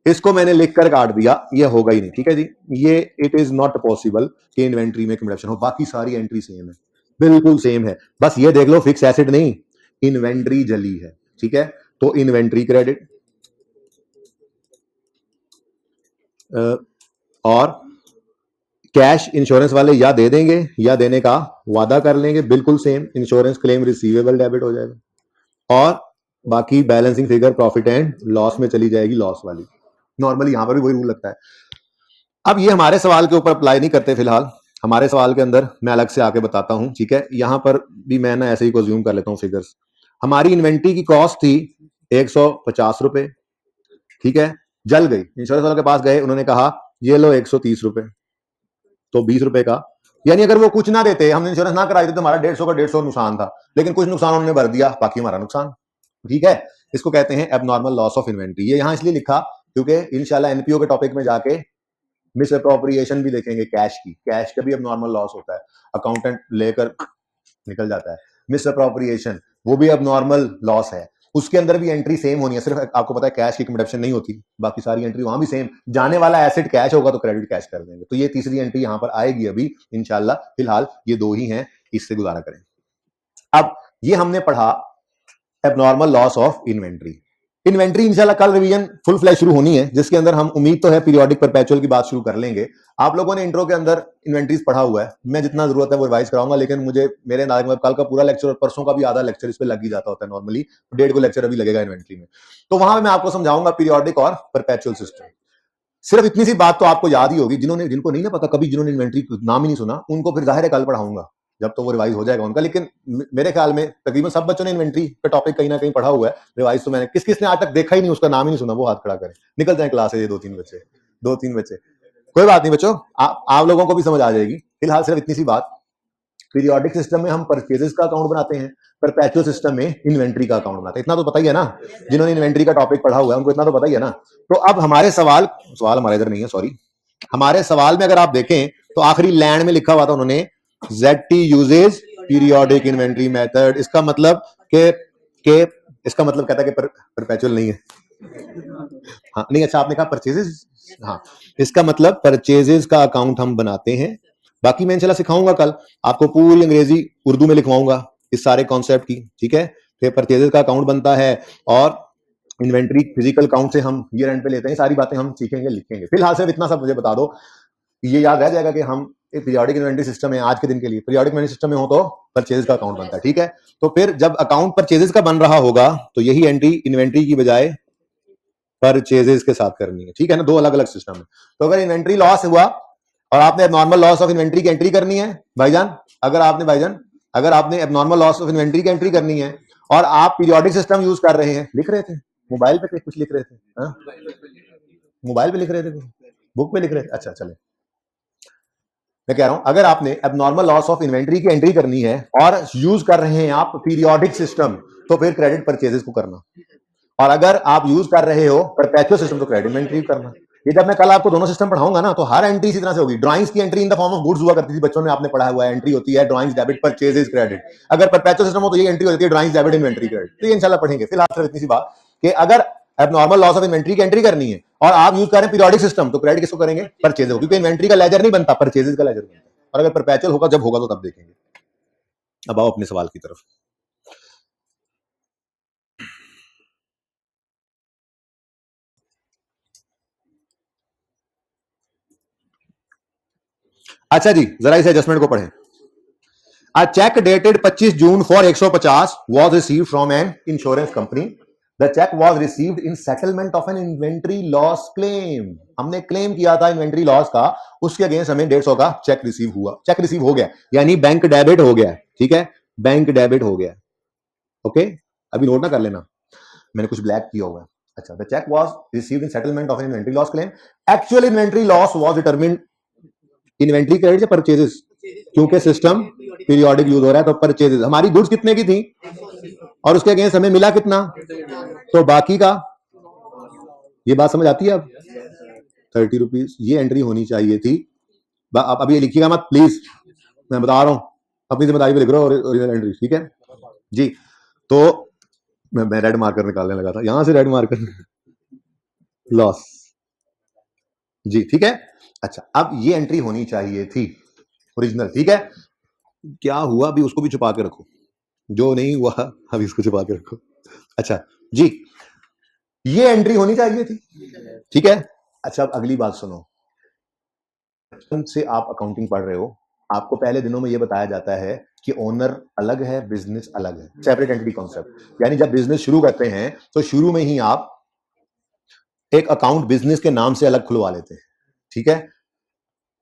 इसको मैंने लिखकर काट दिया, ये होगा ही नहीं। ठीक है जी, ये इट इज नॉट पॉसिबल कि इन्वेंट्री में कम्युलेशन हो। बाकी सारी एंट्री सेम है, बिल्कुल सेम है, बस ये देख लो फिक्स एसिड नहीं, इन्वेंट्री जली है। ठीक है, तो इन्वेंट्री क्रेडिट और कैश इंश्योरेंस वाले या दे देंगे या देने का वादा कर लेंगे, बिल्कुल same. Insurance claim receivable debit हो जाएगा, और बाकी balancing figure profit and loss में चली जाएगी, लॉस वाली। नॉर्मली यहां पर भी वही रूल लगता है। अब ये हमारे सवाल के ऊपर अप्लाई नहीं करते फिलहाल, हमारे सवाल के अंदर मैं अलग से आके बताता हूं। ठीक है, यहां पर भी मैं ना ऐसे ही को ज्यूम कर लेता हूं फिगर्स। हमारी इन्वेंट्री की कॉस्ट थी 150 रुपए, ठीक है, जल गई। इंश्योरेंस वालों के पास गए, उन्होंने कहा ये लो 130 रुपए, तो 20 रुपए का, यानी अगर वो कुछ ना देते, हमने इंश्योरेंस ना कराई थी, तो हमारा 150 का 150 नुकसान था, लेकिन कुछ नुकसान उन्होंने भर दिया, बाकी हमारा नुकसान। ठीक है, इसको कहते हैं एबनॉर्मल लॉस ऑफ इन्वेंट्री। ये यहां इसलिए लिखा क्योंकि इंशाल्लाह एनपीओ के टॉपिक में जाके मिस अप्रोप्रिएशन भी देखेंगे, कैश की, कैश का भी अब नॉर्मल लॉस होता है, अकाउंटेंट लेकर निकल जाता है। मिस अप्रोप्रिएशन वो भी अब नॉर्मल लॉस है, उसके अंदर भी एंट्री सेम होनी है, सिर्फ आपको पता है कैश की कंडक्शन नहीं होती, बाकी सारी एंट्री वहां भी सेम। जाने वाला एसेट कैश होगा तो क्रेडिट कैश कर देंगे, तो ये तीसरी एंट्री यहां पर आएगी अभी इंशाल्लाह। फिलहाल ये दो ही हैं, इससे गुजारा करें। अब ये हमने पढ़ा abnormal loss of inventory. Inventory इंशाल्लाह कल रिवीजन फुल फ्लैश शुरू होनी है, जिसके अंदर हम उम्मीद तो है पीरियोडिक परपेचुअल की बात शुरू कर लेंगे। आप लोगों ने इंट्रो के अंदर इन्वेंट्रीज पढ़ा हुआ है, मैं जितना जरूरत है वो रिवाइज कराऊंगा, लेकिन मुझे मेरे अंदाज में कल का पूरा लेक्चर और परसों का भी आधा लेक्चर इस पे लग ही जाता होता है नॉर्मली, 1.5 को लेक्चर अभी लगेगा इन्वेंट्री में। तो वहां मैं आपको समझाऊंगा पीरियोडिक और परपेचुअल सिस्टम। सिर्फ इतनी सी बात तो आपको याद ही होगी, जिनको नहीं ना पता कभी, जिन्होंने इन्वेंट्री नाम ही नहीं सुना, उनको फिर जाहिर है कल पढ़ाऊंगा जब तो वो रिवाइज हो जाएगा उनका। लेकिन मेरे ख्याल में तकरीबन सब बच्चों ने इन्वेंट्री पे टॉपिक कहीं ना कहीं पढ़ा हुआ है। रिवाइज तो मैंने, किस किसने आज तक देखा ही नहीं, उसका नाम ही नहीं सुना, वो हाथ खड़ा करे, निकल जाए क्लास से ये 2-3 बच्चे। कोई बात नहीं बच्चों, आप लोगों को भी समझ आ जाएगी। फिलहाल सिर्फ इतनी सी बात, पीरियोडिक सिस्टम में हम परचेजेस का अकाउंट बनाते हैं, परपेचुअल सिस्टम में इन्वेंट्री का अकाउंट बनाते हैं। इतना तो पता ही है ना, जिन्होंने इन्वेंट्री का टॉपिक पढ़ा हुआ है उनको इतना तो पता ही है ना। तो अब हमारे सवाल हमारे इधर नहीं है, सॉरी, हमारे सवाल में अगर आप देखें तो आखिरी लैंड में लिखा हुआ था उन्होंने, ZT uses periodic inventory method. इसका मतलब के इसका मतलब कहता है कि परपेचुअल नहीं है। हाँ नहीं, अच्छा आपने कहा परचेजेस, हाँ, इसका मतलब परचेजेस का अकाउंट हम बनाते हैं। बाकी मैं इंशाल्लाह सिखाऊंगा कल आपको, पूरी अंग्रेजी उर्दू में लिखवाऊंगा इस सारे कॉन्सेप्ट की। ठीक है, फिर परचेजेस का अकाउंट बनता है, और इन्वेंट्री फिजिकल काउंट से हम ईयर एंड पे लेते हैं। सारी बातें हम सीखेंगे, लिखेंगे। फिलहाल सिर्फ इतना सब मुझे बता दो, ये याद रह जाएगा कि हम एक पीरियोडिक इन्वेंट्री सिस्टम है आज के दिन के लिए। पीरियोडिक इन्वेंट्री सिस्टम में हो तो परचेजेस का अकाउंट बनता है। ठीक है, तो फिर जब अकाउंट परचेजेस का बन रहा होगा तो यही एंट्री इन्वेंट्री की बजाय परचेजेस के साथ करनी है। ठीक है ना, दो अलग अलग सिस्टम है। तो अगर इन्वेंट्री लॉस हुआ और आपने एबनॉर्मल लॉस ऑफ इन्वेंट्री की एंट्री करनी है भाईजान, अगर आपने एबनॉर्मल लॉस ऑफ इन्वेंट्री की एंट्री करनी है और आप पीरियोडिक सिस्टम यूज कर रहे हैं, लिख रहे थे मोबाइल पे कुछ लिख रहे थे, हाँ? मोबाइल पे लिख रहे थे, बुक पे लिख रहे थे, अच्छा चले। मैं कह रहा हूं अगर आपने एबनॉर्मल लॉस ऑफ इन्वेंट्री की एंट्री करनी है और यूज कर रहे हैं आप पीरियोडिक सिस्टम, तो फिर क्रेडिट परचेजेस को करना। और अगर आप यूज कर रहे हो परपेचुअल सिस्टम तो क्रेडिट इन्वेंट्री करना। ये जब मैं कल आपको दोनों सिस्टम पढ़ाऊंगा ना, तो हर एंट्री इसी तरह से होगी। ड्राइंग्स की entry in the form of goods हुआ करती थी, बच्चों ने आपने पढ़ा हुआ है, एंट्री होती है ड्राइंग्स डेबिट परचेजेस क्रेडिट। अगर परपेचुअल सिस्टम हो तो ये एंट्री होती है ड्राइंग्स डेबिट इन्वेंट्री क्रेडिट। तो ये इंशाल्लाह पढ़ेंगे। फिलहाल सिर्फ इतनी सी बात कि अगर एबनॉर्मल लॉस ऑफ इन्वेंट्री की एंट्री करनी है और आप यूज करें पीरियोडिक सिस्टम, तो क्रेडिट किसको करेंगे? परचेज को, क्योंकि इन्वेंट्री का लेजर नहीं बनता, परचेजेस का लेजर बनता है। और अगर परपेचुअल होगा, जब होगा तो तब देखेंगे। अब आओ अपने सवाल की तरफ। अच्छा जी, जरा इस एडजस्टमेंट को पढ़ें। A check dated 25 June for 150 was received from an insurance company. The check was received in settlement of an inventory loss claim. हमने क्लेम किया था इन्वेंट्री लॉस का, उसके अगेंस्ट हमें 150 का चेक रिसीव हुआ। चेक रिसीव हो गया यानी बैंक डेबिट हो गया। ठीक है, बैंक डेबिट हो गया। ओके, अभी नोट ना कर लेना, मैंने कुछ ब्लैक किया हुआ है। अच्छा, the cheque was received in settlement of an inventory loss claim. Actual inventory loss was determined inventory credit से परचेजेस, क्योंकि सिस्टम पीरियोडिक यूज हो रहा है तो परचेजेस। हमारी गुड्स कितने की थी और उसके अगेंस्ट हमें मिला कितना, तो बाकी का। ये बात समझ आती है अब? 30 रुपीज ये एंट्री होनी चाहिए थी। अब ये लिखिएगा मत प्लीज, मैं बता रहा हूं, अपनी जिम्मेदारी पे लिख रहा हूं ओरिजिनल एंट्री। ठीक है जी, तो मैं रेड मार्कर निकालने लगा था, यहां से रेड मार्कर लॉस जी। ठीक है, अच्छा अब ये एंट्री होनी चाहिए थी ओरिजिनल। ठीक है, क्या हुआ अभी उसको भी छुपा के रखो, जो नहीं हुआ अभी उसको छुपा के रखो। अच्छा जी, ये एंट्री होनी चाहिए थी। ठीक है, अच्छा अब अगली बात सुनो। बचपन से आप अकाउंटिंग पढ़ रहे हो, आपको पहले दिनों में यह बताया जाता है कि ओनर अलग है, बिजनेस अलग है, सेपरेट एंटिटी कॉन्सेप्ट। यानी जब बिजनेस शुरू करते हैं तो शुरू में ही आप एक अकाउंट बिजनेस के नाम से अलग खुलवा लेते हैं। ठीक है,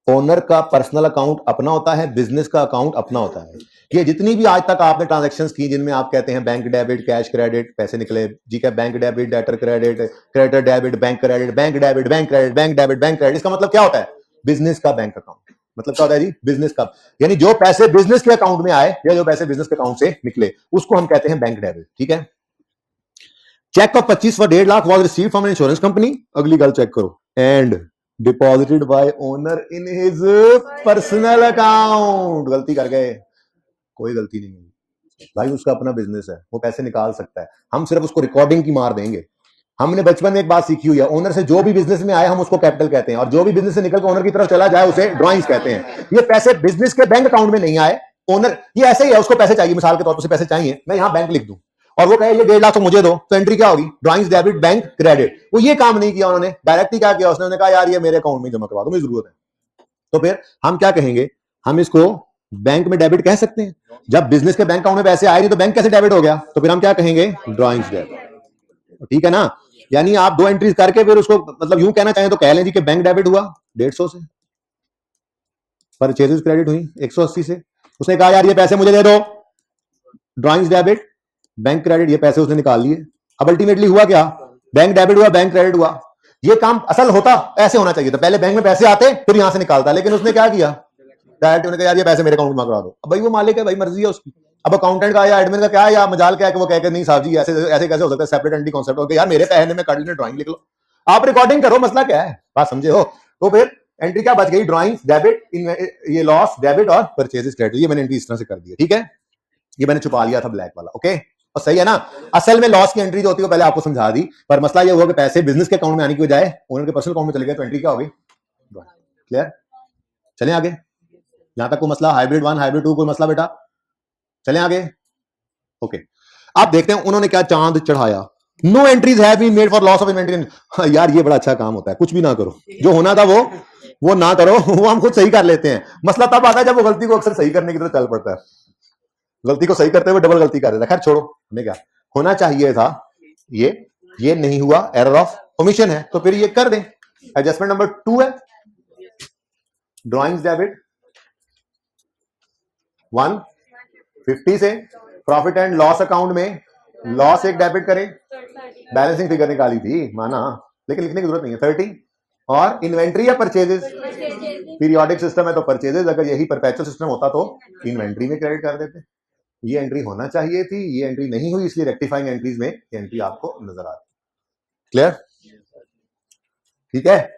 ओनर का पर्सनल अकाउंट अपना होता है, बिजनेस का अकाउंट अपना होता है। ये जितनी भी आज तक आपने ट्रांजैक्शंस की जिनमें आप कहते हैं बैंक डेबिट, कैश क्रेडिट, पैसे निकले जी का bank debit, debtor credit, creditor debit, bank credit, bank debit, bank credit, bank debit, bank credit, इसका मतलब क्या होता है? बिजनेस का बैंक अकाउंट। मतलब क्या होता है जी? बिजनेस का, यानी जो पैसे बिजनेस के अकाउंट में आए या जो पैसे बिजनेस के अकाउंट से निकले उसको हम कहते हैं बैंक डेबिट। ठीक है, cheque of 25 for 1.5 lakh was received from an insurance company. अगली गल चेक करो, and deposited by owner in his personal account. गलती कर गए, कोई गलती नहीं है भाई, उसका अपना बिजनेस है, वो पैसे निकाल सकता है, हम सिर्फ उसको रिकॉर्डिंग की मार देंगे। हमने बचपन में एक बात सीखी हुई है, ओनर से जो भी बिजनेस में आए हम उसको कैपिटल कहते हैं, और जो भी बिजनेस से निकल कर ओनर की तरफ चला जाए उसे ड्रॉइंग्स कहते हैं। ये पैसे बिजनेस के बैंक अकाउंट में नहीं आए, ओनर ये ऐसे ही है, उसको पैसे चाहिए, मिसाल के तौर पर पैसे चाहिए, मैं यहां बैंक लिख दूं और वो कहे ये 1.5 लाख तो मुझे दो, तो एंट्री क्या होगी? Drawings debit bank credit. वो ये काम नहीं किया उन्होंने, डायरेक्ट ही क्या किया उसने कहा यार ये मेरे अकाउंट में जमा करवा दो, मुझे जरूरत है। तो फिर हम क्या कहेंगे? हम इसको बैंक में डेबिट कह सकते हैं। जब बिजनेस के बैंक अकाउंट में पैसे आए नहीं तो बैंक कैसे डेबिट हो गया? तो फिर हम क्या कहेंगे? Drawings debit. ठीक है ना, यानी आप दो एंट्रीज करके फिर उसको मतलब यूं कहना चाहें तो कह लें जी कि बैंक डेबिट हुआ 150 से, परचेजेस क्रेडिट हुई 180 से, उसने कहा यार ये पैसे मुझे दे दो, ड्रॉइंग्स डेबिट बैंक क्रेडिट, ये पैसे उसने निकाल लिए। अब अल्टीमेटली हुआ क्या? बैंक डेबिट हुआ, बैंक क्रेडिट हुआ। ये काम असल होता ऐसे होना चाहिए था, पहले बैंक में पैसे आते फिर यहां से निकालता, लेकिन उसने क्या किया? डायरेक्ट उन्होंने कहा यार ये पैसे मेरे अकाउंट में करा दो। अब भाई वो मालिक है, भाई मर्जी है उसकी। अब अकाउंटेंट का या एडमिन का क्या या मजाल क्या है कि वो कहकर नहीं साहब जी ऐसे ऐसे कैसे हो सकता है, सेपरेट एंटिटी कॉन्सेप्ट हो गया यार, मेरे पैसे में काट लेने, ड्राइंग लिख लो, आप रिकॉर्डिंग करो, मसला क्या है? बात समझे हो? तो फिर एंट्री क्या बच गई? ड्राइंग्स डेबिट, ये लॉस डेबिट और परचेजेस क्रेडिट। ये मैंने एंट्री इस तरह से कर दी है। ठीक है, ये मैंने छुपा लिया था ब्लैक वाला। ओके, और सही है ना? असल में लॉस की एंट्री जो होती है वो पहले आपको समझा दी, पर मसला ये हुआ कि पैसे बिजनेस के अकाउंट में आने की बजाय ओनर के पर्सनल अकाउंट में चले गए, तो एंट्री क्या होगी? क्लियर? चलें आगे, यहां तक कोई मसला? हाइब्रिड 1 हाइब्रिड 2 कोई मसला बेटा? चलें आगे। ओके, आप देखते हैं उन्होंने क्या चांद चढ़ाया। No entries have been made for loss of inventory. यार ये बड़ा अच्छा काम होता है, कुछ भी ना करो, जो होना था वो ना करो, वो हम खुद सही कर लेते हैं। मसला तब आता है जब वो गलती को अक्सर सही करने की तरफ चल पड़ता है, गलती को सही करते हुए डबल गलती कर देता है। खैर छोड़ो, हमें क्या होना चाहिए था, ये नहीं हुआ, एरर ऑफ ओमिशन है, तो फिर ये कर दें। एडजस्टमेंट नंबर 2 है ड्रॉइंग्स डेबिट 150 से प्रॉफिट एंड लॉस अकाउंट में लॉस एक डेबिट करें, बैलेंसिंग फिगर निकाली थी माना, लेकिन लिखने की जरूरत नहीं है। 30 और इन्वेंट्री या परचेजेस, पीरियोडिक सिस्टम है तो परचेजेस, अगर यही परपेचुअल सिस्टम होता तो इन्वेंट्री में क्रेडिट कर देते। ये एंट्री होना चाहिए थी, ये एंट्री नहीं हुई, इसलिए रेक्टिफाइंग एंट्रीज में एंट्री आपको नजर आ रही। क्लियर? ठीक है,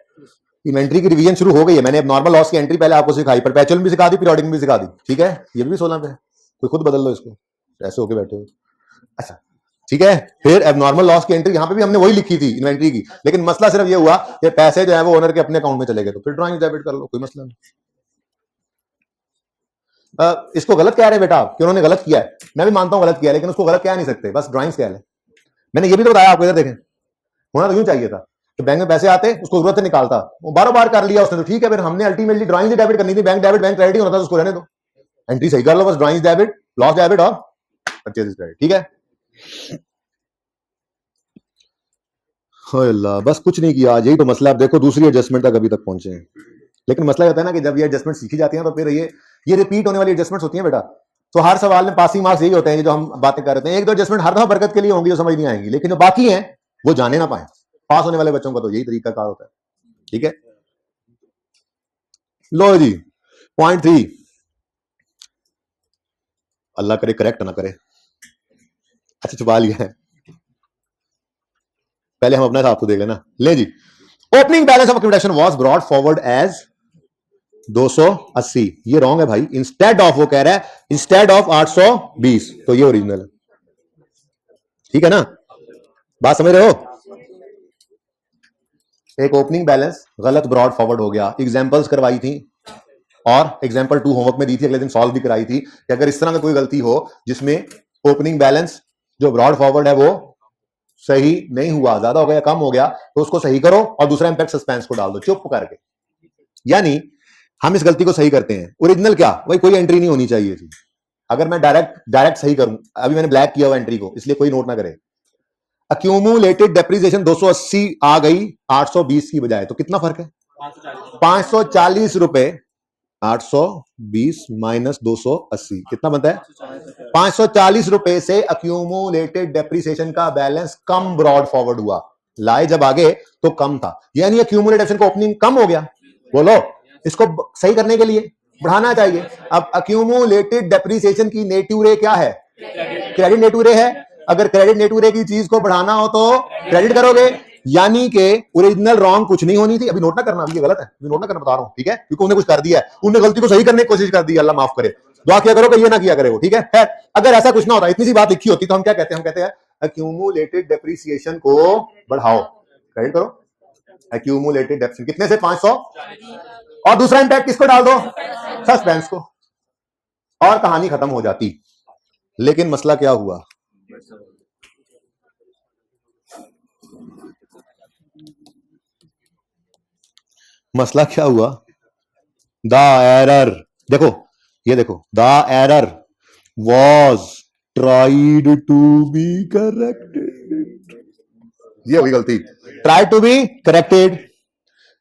इन्वेंट्री की रिवीजन शुरू हो गई है। मैंने अब नॉर्मल लॉस की एंट्री पहले आपको सिखाई, परपेचुअल भी सिखा दी, पीरियोडिक भी सिखा दी। ठीक है, ये भी 16 पे, कोई खुद बदल लो इसको, ऐसे होके बैठे हो। अच्छा ठीक है, फिर अब नॉर्मल लॉस की एंट्री यहां पे भी हमने वही लिखी थी इन्वेंट्री की, लेकिन मसला सिर्फ ये हुआ कि पैसे जो है वो ओनर के अपने अकाउंट में चले गए, तो फिर ड्रॉइंग डेबिट कर लो, कोई मसला नहीं। इसको गलत कह रहे हैं बेटा कि उन्होंने गलत किया है, मैं भी मानता हूं गलत किया है, लेकिन उसको गलत कह नहीं सकते, बस ड्रॉइंग्स कह ले। मैंने ये भी तो बताया आपको, इधर देखें, होना तो यूं चाहिए था, तो बैंक में पैसे आते, उसको जरूरत है निकालता, वो बार बार कर लिया उसने, तो ठीक है, फिर हमने अल्टीमेटली ड्राइंग डेबिट करनी थी, बैंक डेबिट बैंक क्रेडिट होना था, उसको रहने दो, एंट्री सही कर लो बस, ड्राइंग डेबिट, लॉस डेबिट और परचेज क्रेडिट, ठीक है। अल्लाह, बस कुछ नहीं किया आज, यही तो मसला। आप देखो दूसरी एडजस्टमेंट तक अभी तक पहुंचे हैं, लेकिन मसला होता है ना कि जब ये एडजस्टमेंट सीखी जाती है तो फिर ये रिपीट होने वाली एडजस्टमेंट्स होती हैं बेटा। तो हर सवाल में पासिंग मार्क्स यही होते हैं जो हम बातें कर रहे हैं, एक दो एडजस्टमेंट हर दफा बरकत के लिए होंगी जो समझ नहीं आएंगी, लेकिन जो बाकी हैं वो जाने ना पाए। पास होने वाले बच्चों का तो यही तरीका कार होता है, ठीक है। लो जी, पॉइंट 3, अल्लाह करे करेक्ट ना करे, अच्छा छुपा लिया है, पहले हम अपना हिसाब तो देख लेना। ले जी, opening balance of accumulation was brought forward as 280, ये रॉन्ग है भाई, इंस्टेड ऑफ, वो कह रहा है इंस्टेड ऑफ 820, तो ये ओरिजिनल है, ठीक है ना, बात समझ रहे हो। एक ओपनिंग बैलेंस गलत ब्रॉड फॉरवर्ड हो गया, एग्जांपल्स करवाई थी और एग्जांपल 2 होमवर्क में दी थी, अगले दिन सॉल्व भी कराई थी कि अगर इस तरह का कोई गलती हो जिसमें ओपनिंग बैलेंस जो ब्रॉड फॉरवर्ड है वो सही नहीं हुआ, ज्यादा हो गया कम हो गया, तो उसको सही करो और दूसरा इंपैक्ट सस्पेंस को डाल दो चुप करके। यानी हम इस गलती को सही करते हैं, ओरिजिनल क्या भाई, कोई एंट्री नहीं होनी चाहिए थी। अगर मैं डायरेक्ट सही करूं, अभी मैंने ब्लैक किया हुआ एंट्री को, इसलिए कोई नोट ना करे, अक्यूमुलेटेड डेप्रिसिएशन 280 आ गई 820 की बजाय, तो कितना फर्क है, 540 रुपए, 820 माइनस 280 कितना बनता है, 540 रुपए से अक्यूमुलेटेड डेप्रिसिएशन का बैलेंस कम ब्रॉड फॉरवर्ड हुआ, लाए जब आगे तो कम था, यानी अक्यूमुलेटेड का ओपनिंग कम हो गया। बोलो, इसको सही करने के लिए बढ़ाना चाहिए। अब अक्यूमुलेटेड डेप्रिसिएशन की नेटिव रे क्या है, क्रेडिट नेटिव रे है, अगर क्रेडिट नेटिव रे की चीज को बढ़ाना हो तो क्रेडिट करोगे, यानी कि ओरिजिनल रॉन्ग कुछ नहीं होनी थी। अभी नोट ना करना, अभी ये गलत है, अभी नोट ना करना, बता रहा हूं, ठीक है, क्योंकि उन्होंने कुछ कर दिया है, उन्होंने गलती को सही करने की कोशिश कर दी, अल्लाह माफ करे, दुआ किया करो कि ये ना किया करे वो, ठीक है। खैर, अगर ऐसा कुछ ना होता, इतनी सी बात लिखी होती, तो हम क्या कहते हैं, हम कहते हैं अक्यूमुलेटेड डेप्रिसिएशन को बढ़ाओ, क्रेडिट करो, अक्यूमुलेटेड डेप्रिसिएशन कितने से 500, और दूसरा इंपैक्ट किसको डाल दो, सस्पेंस को, और कहानी खत्म हो जाती। लेकिन मसला क्या हुआ, मसला क्या हुआ, द एरर, देखो ये देखो, the error was tried to be corrected, ये हुई गलती, ट्राई टू बी करेक्टेड,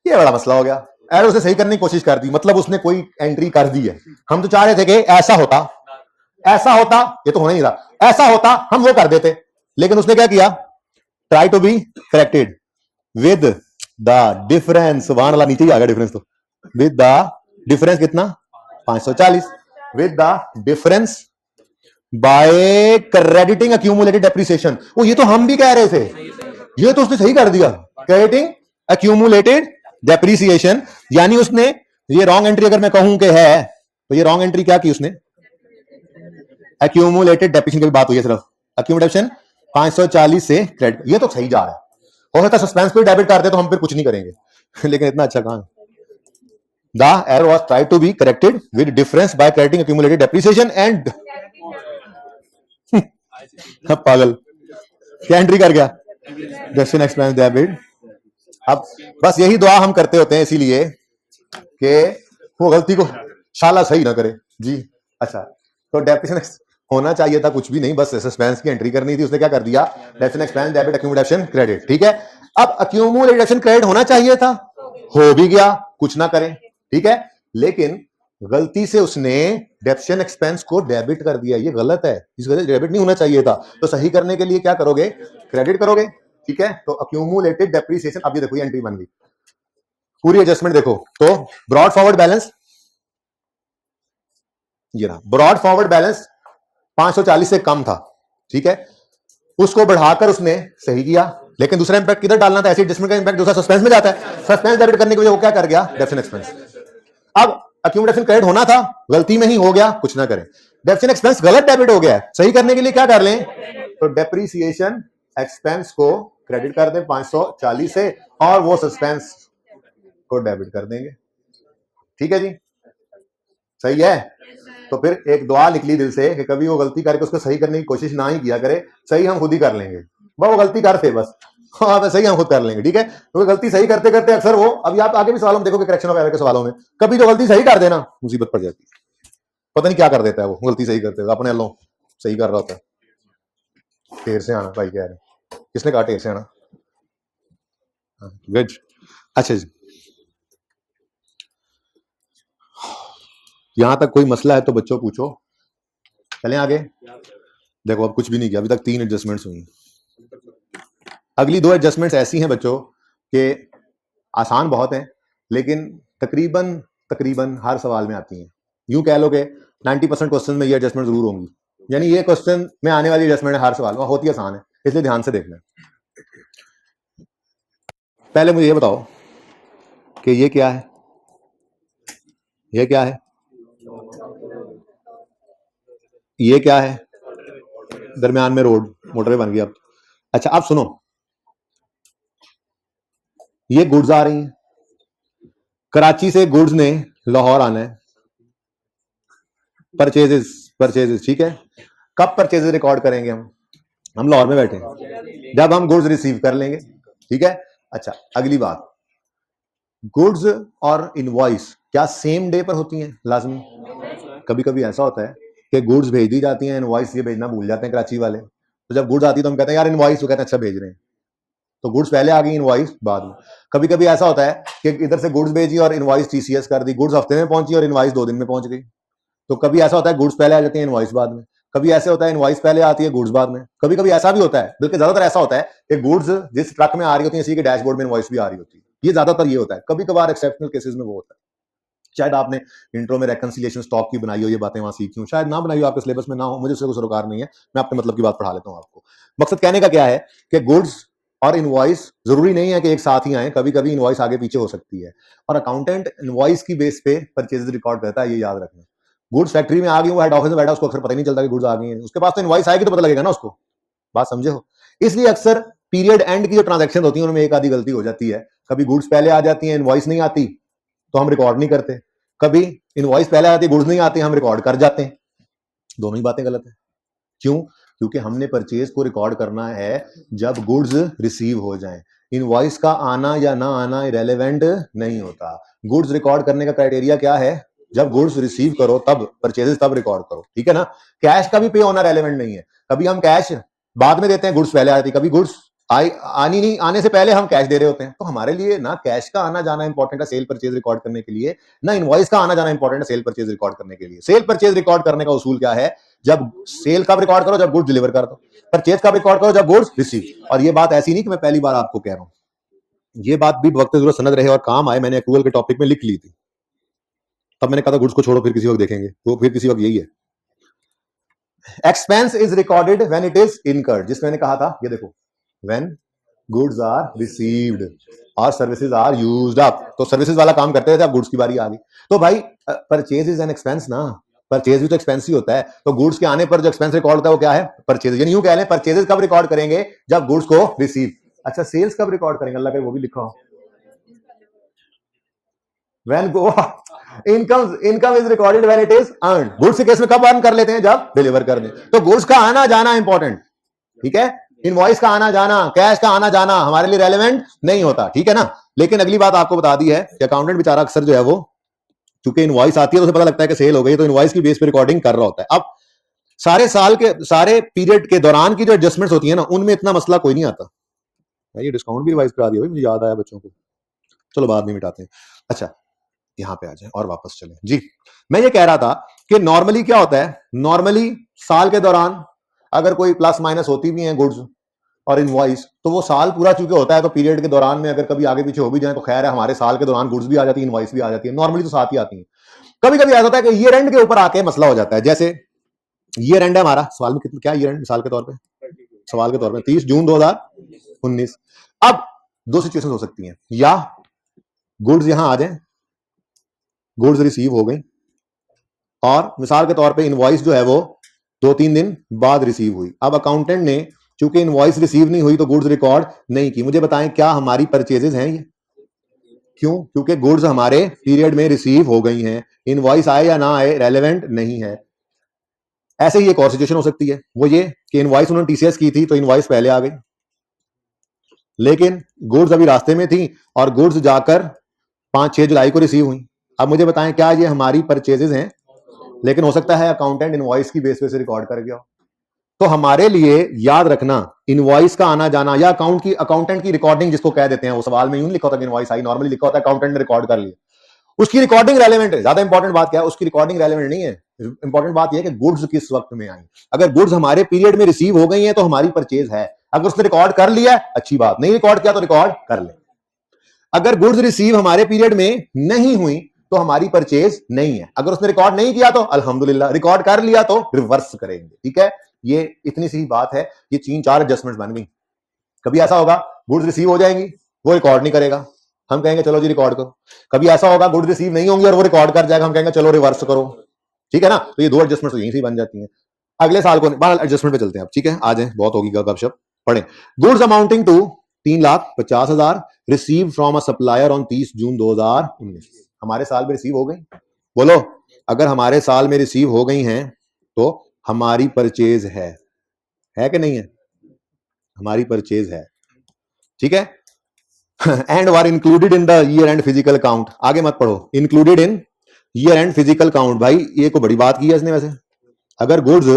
ये बड़ा मसला हो गया। एरर उसे सही करने की कोशिश कर दी, मतलब उसने कोई एंट्री कर दी है, हम तो चाह रहे थे कि ऐसा होता, ये तो होना ही नहीं रहा, ऐसा होता हम वो कर देते, लेकिन उसने क्या किया, try to be corrected with the difference, वहां वाला नीचे ही आ गया डिफरेंस, तो विद द डिफरेंस कितना 540, with the difference by crediting accumulated depreciation, वो ये तो हम भी कह रहे थे, ये तो उसने सही कर दिया, क्रेडिटिंग अक्यूमुलेटेड डेप्रिसिएशन, यानी उसने ये रॉन्ग एंट्री अगर मैं कहूं कि है, तो ये रॉन्ग एंट्री क्या की उसने, अक्यूमुलेटेड डेप्रिसिएशन की बात हुई है, सिर्फ अक्यूमुलेशन 540 से क्रेडिट, ये तो सही जा रहा है, हो सकता है सस्पेंस को डेबिट कर दे तो हम फिर कुछ नहीं करेंगे लेकिन इतना अच्छा कहां, the error was tried to be corrected with difference by crediting accumulated depreciation and पागल, क्या एंट्री कर गया, डेस्टिन एक्सपेंस डेबिट। अब बस यही दुआ हम करते होते हैं इसीलिए कि वो गलती को शाला सही ना करे जी। अच्छा, तो डेप्रिसिएशन होना चाहिए था कुछ भी नहीं, बस सस्पेंस की एंट्री करनी थी, उसने क्या कर दिया, destine expense debit accumulation credit, ठीक है। अब अक्यूमुलेशन क्रेडिट होना चाहिए था, हो भी गया, कुछ ना करें, ठीक है, लेकिन गलती से उसने डेप्शन एक्सपेंस को डेबिट कर दिया, ये गलत है, इस वजह से डेबिट नहीं होना चाहिए था, तो सही करने के लिए क्या करोगे, क्रेडिट करोगे, ठीक है। तो अक्यूमुलेटेड डेप्रिसिएशन, अब ये देखो ये एंट्री बन गई, पूरी एडजस्टमेंट देखो, तो ब्रॉड फॉरवर्ड बैलेंस, ये रहा ब्रॉड फॉरवर्ड बैलेंस 540 से कम था, ठीक है, उसको बढ़ाकर उसने सही किया, लेकिन दूसरा इंपैक्ट किधर डालना था, ऐसी एडजस्टमेंट का इंपैक्ट दूसरा सस्पेंस में जाता है, सस्पेंस डेबिट करने की वजह वो क्या कर गया, डेप्शन एक्सपेंस। अब अक्यूमुलेशन क्रेडिट होना था, गलती में ही हो गया, कुछ ना करें, डेप्शन एक्सपेंस गलत डेबिट हो गया, सही करने के लिए क्या कर लें, तो डेप्रिसिएशन एक्सपेंस को क्रेडिट कर दें 540 से, और वो सस्पेंस को डेबिट कर देंगे, ठीक है जी, सही है। तो फिर एक दुआ निकली दिल से कि कभी वो गलती करके उसको सही करने की कोशिश ना ही किया करे, सही हम खुद ही कर लेंगे, वो गलती करते बस हाँ वैसे ही हम खुद कर लेंगे, ठीक है। तो गलती सही करते करते अक्सर वो, अभी आप आगे भी सवालों में देखोगे, करेक्शन ऑफ एरर के सवालों में कभी जो गलती सही कर देना मुसीबत पड़ जाती है, पता नहीं क्या कर देता है वो गलती सही करते हुए, अपने लो सही कर रहा होता है। ढेर से आना भाई कह रहे, किसने कहा ढेर से आना? गुड, अच्छा जी, यहां तक कोई मसला है तो बच्चों पूछो, चलें आगे। देखो अब कुछ भी नहीं किया, अभी तक 3 एडजस्टमेंट्स हुई, अगली 2 एडजस्टमेंट्स ऐसी हैं बच्चों कि आसान बहुत हैं, लेकिन तकरीबन तकरीबन हर सवाल में आती हैं। यूं कह लो कि 90% क्वेश्चन में ये एडजस्टमेंट जरूर होंगी, यानी ये क्वेश्चन में आने वाली एडजस्टमेंट हर सवाल में होती आसान है, इसलिए ध्यान से देखना। पहले मुझे ये बताओ कि ये क्या है, ये क्या है, ये क्या है, दरमियान में रोड, मोटरवे बन गई अब। अच्छा अब सुनो, ये गुड्स आ रही हैं, कराची से गुड्स ने लाहौर आना है, परचेजेस परचेजेस, ठीक है। कब परचेजेस रिकॉर्ड करेंगे हम लाहौर में बैठे हैं, जब हम गुड्स रिसीव कर लेंगे, ठीक है। अच्छा अगली बात, गुड्स और इनवॉइस क्या सेम डे पर होती हैं लाजमी? कभी कभी ऐसा होता है कि गुड्स भेज दी जाती हैं, इनवॉइस ये भेजना भूल जाते हैं कराची वाले, तो जब गुड्स आती है तो हम कहते हैं यार इनवॉइस, वो कहते हैं अच्छा भेज रहे हैं, तो गुड्स पहले आ गई, इनवॉइस बाद में। कभी कभी ऐसा होता है कि इधर से गुड्स भेजी और इनवॉइस टीसीएस कर दी, गुड्स हफ्ते में पहुंची और इनवॉइस 2 दिन में पहुंच गई। तो कभी ऐसा होता है गुड्स पहले आ जाती है, इनवॉइस बाद में। कभी ऐसे होता है इनवॉइस पहले आती है, गुड्स बाद में। कभी कभी ऐसा भी होता है, बल्कि ज्यादातर ऐसा होता है कि गुड्स जिस ट्रक में आ रही होती है इसी के डैशबोर्ड में इनवॉइस भी आ रही होती है, ये ज्यादातर ये होता है। कभी कभार एक्सेप्शनल केसेस में वो होता है, शायद आपने इंट्रो में रेकंसिलिएशन स्टॉक की बनाई हो, ये बातें वहां सीखी हो, शायद ना बनाई हो, आपके सिलेबस में ना हो, मुझे उससे कोई सरोकार नहीं है, मैं अपने मतलब की बात पढ़ा लेता हूं आपको। मकसद कहने का क्या है कि गुड्स और इनवॉइस जरूरी नहीं है कि एक साथ ही आए, कभी कभी इनवॉइस आगे पीछे हो सकती है, और अकाउंटेंट इनवॉइस की बेस पे परचेज रिकॉर्ड करता है, ये याद रखना। गुड्स फैक्ट्री में आ गई, वो हेड ऑफिस में बैठा, उसको अक्सर पता ही नहीं चलता कि गुड्स आ गई है, उसके पास तो इनवॉइस आएगी तो पता लगेगा ना उसको, बात समझे हो। इसलिए अक्सर पीरियड एंड की जो ट्रांजैक्शन होती है उनमें एक आधी गलती हो जाती है, कभी गुड्स पहले आ जाती है, इनवॉइस नहीं आती तो हम रिकॉर्ड नहीं करते, कभी इनवॉइस पहले आती है, गुड्स नहीं आती, हम रिकॉर्ड कर जाते हैं। दोनों ही बातें गलत है। क्यों? क्योंकि हमने परचेज को रिकॉर्ड करना है जब गुड्स रिसीव हो जाएं, इनवॉइस का आना या ना आना इरेलेवेंट नहीं होता। गुड्स रिकॉर्ड करने का क्राइटेरिया क्या है? जब गुड्स रिसीव करो तब परचेजेस तब रिकॉर्ड करो, ठीक है ना। कैश का भी पे होना रेलेवेंट नहीं है, कभी हम कैश बाद में देते हैं, गुड्स पहले आती, कभी गुड्स आनी नहीं, आने से पहले हम कैश दे रहे होते हैं। तो हमारे लिए ना कैश का आना जाना इंपॉर्टेंट है सेल परचेज रिकॉर्ड करने के लिए, ना इनवॉइस का आना जाना इंपॉर्टेंट है सेल परचेज रिकॉर्ड करने के लिए। सेल परचेज रिकॉर्ड करने का उसूल क्या है? जब सेल कब रिकॉर्ड करो? जब गुड्स डिलीवर कर दो। परचेज कब रिकॉर्ड करो? जब गुड्स रिसीव। और ये बात ऐसी नहीं कि मैं पहली बार आपको कह रहा हूं, ये बात भी वक्त जरूरत सनद रहे और काम आए, मैंने अक्रूवल के टॉपिक में लिख ली थी, तब मैंने कहा था गुड्स को छोड़ो फिर किसी वक्त देखेंगे, वो फिर किसी वक्त यही है। Expense is recorded when it is incurred, जिस मैंने कहा था, ये देखो, व्हेन गुड्स आर रिसीव्ड और सर्विसेज आर यूज्ड अप, तो सर्विसेज वाला काम करते थे, अब गुड्स की बारी आ गई। तो भाई परचेज इज एन एक्सपेंस ना, परचेज भी तो एक्सपेंस ही होता है, तो गुड्स के आने पर जो एक्सपेंस रिकॉर्ड होता है वो क्या है? परचेज। यानी यूं कह लें परचेजेस कब रिकॉर्ड करेंगे? जब गुड्स को रिसीव। अच्छा सेल्स कब रिकॉर्ड करेंगे? अल्लाह करे वो भी लिखा हो, when go income is recorded when it is earn. Goods के केस में कब अर्न कर लेते हैं? जब डिलीवर कर दें। तो गुड्स का आना जाना इंपॉर्टेंट, ठीक है। इनवॉइस का आना जाना, कैश का आना जाना हमारे लिए रेलेवेंट नहीं होता, ठीक है ना। लेकिन अगली बात आपको बता दी है कि अकाउंटेंट बेचारा अक्सर जो है वो, चूंकि इनवॉइस आती है तो उसे पता लगता है कि सेल हो गई, तो इनवॉइस की बेस पे रिकॉर्डिंग कर रहा होता है। अब सारे साल के सारे पीरियड के दौरान की जो एडजस्टमेंट्स होती है ना, उनमें इतना मसला कोई नहीं आता। ये डिस्काउंट भी रिवाइज करा दिया, मुझे याद आया बच्चों को, चलो बाद में मिटाते हैं। अच्छा यहां पे आ जाए और वापस चलें जी। मैं ये कह रहा था कि नॉर्मली क्या होता है, नॉर्मली साल के दौरान अगर कोई प्लस माइनस होती भी है गुड्स और इनवॉइस, तो वो साल पूरा चुके होता है, तो पीरियड के दौरान में अगर कभी आगे पीछे हो भी जाए तो खैर है, हमारे साल के दौरान गुड्स भी आ जाती है, इनवॉइस भी आ जाती है, नॉर्मली तो साथ ही आती है। कभी कभी ऐसा होता है कि ईयर एंड के ऊपर आके मसला हो जाता है, जैसे ईयर एंड है हमारा, सवाल में कितना क्या ईयर एंड मिसाल के तौर पे, सवाल के तौर पे 30 जून 2019। अब दो सिचुएशन हो सकती हैं, या गुड्स यहां आ जाए, गुड्स रिसीव हो गई, और मिसाल के तौर पे इनवॉइस जो है वो 2-3 दिन बाद रिसीव हुई। अब अकाउंटेंट ने चूंकि इनवॉइस रिसीव नहीं हुई तो गुड्स रिकॉर्ड नहीं की। मुझे बताएं क्या हमारी परचेजेस हैं ये? क्यों? क्योंकि गुड्स हमारे पीरियड में रिसीव हो गई हैं, इनवॉइस आए या ना आए रेलेवेंट नहीं है। ऐसे ही एक और सिचुएशन हो सकती है, वो ये कि इनवॉइस उन्होंने टीसीएस की थी तो इनवॉइस पहले आ गई, लेकिन गुड्स अभी रास्ते में थी और गुड्स जाकर 5-6 जुलाई को रिसीव हुई। अब मुझे बताएं क्या ये हमारी परचेजेस हैं, लेकिन हो सकता है अकाउंटेंट इनवॉइस की बेस पे से रिकॉर्ड कर गया हो। तो हमारे लिए याद रखना इनवॉइस का आना जाना या अकाउंटेंट की रिकॉर्डिंग जिसको कह देते हैं, वो सवाल में यूं लिखा होता है कि इनवॉइस आई, नॉर्मली लिखा होता है अकाउंटेंट ने रिकॉर्ड कर लिया, उसकी रिकॉर्डिंग रेलेवेंट है। ज्यादा इंपॉर्टेंट बात क्या है, उसकी रिकॉर्डिंग रेलेवेंट नहीं है। इंपॉर्टेंट बात यह है कि गुड्स किस वक्त में आई। अगर गुड्स हमारे पीरियड में रिसीव हो गई हैं तो हमारी परचेज है। अगर उसने रिकॉर्ड कर लिया अच्छी बात, नहीं रिकॉर्ड किया तो रिकॉर्ड कर ले। अगर गुड्स रिसीव हमारे पीरियड में नहीं हुई तो हमारी परचेज नहीं है। अगर उसने रिकॉर्ड नहीं किया तो अल्हम्दुलिल्लाह, रिकॉर्ड कर लिया तो रिवर्स करेंगे। ठीक है, ये इतनी सी बात है। ये 3-4 एडजस्टमेंट बन गई। कभी ऐसा होगा गुड्स रिसीव हो जाएंगी, वो रिकॉर्ड नहीं करेगा, हम कहेंगे चलो जी रिकॉर्ड करो। कभी ऐसा होगा गुड्स रिसीव नहीं होंगी और वो रिकॉर्ड कर जाएगा, हम कहेंगे चलो रिवर्स करो। ठीक है ना, तो ये 2 एडजस्टमेंट तो यहीं से बन जाती हैं। अगले साल को बाहर एडजस्टमेंट पे चलते हैं अब। ठीक है, आ जाए, बहुत होगी गपशप, पढ़े। Goods amounting to 3,50,000 receive from a supplier on 30 June 2019। हमारे साल में रिसीव हो गई। बोलो, अगर हमारे साल में रिसीव हो गई हैं तो हमारी परचेज है कि नहीं है? हमारी परचेज है। ठीक है, and were included in the year and physical count. आगे मत पढ़ो, included in year and physical count. भाई ये को बड़ी बात की है इसने। वैसे अगर गुड्स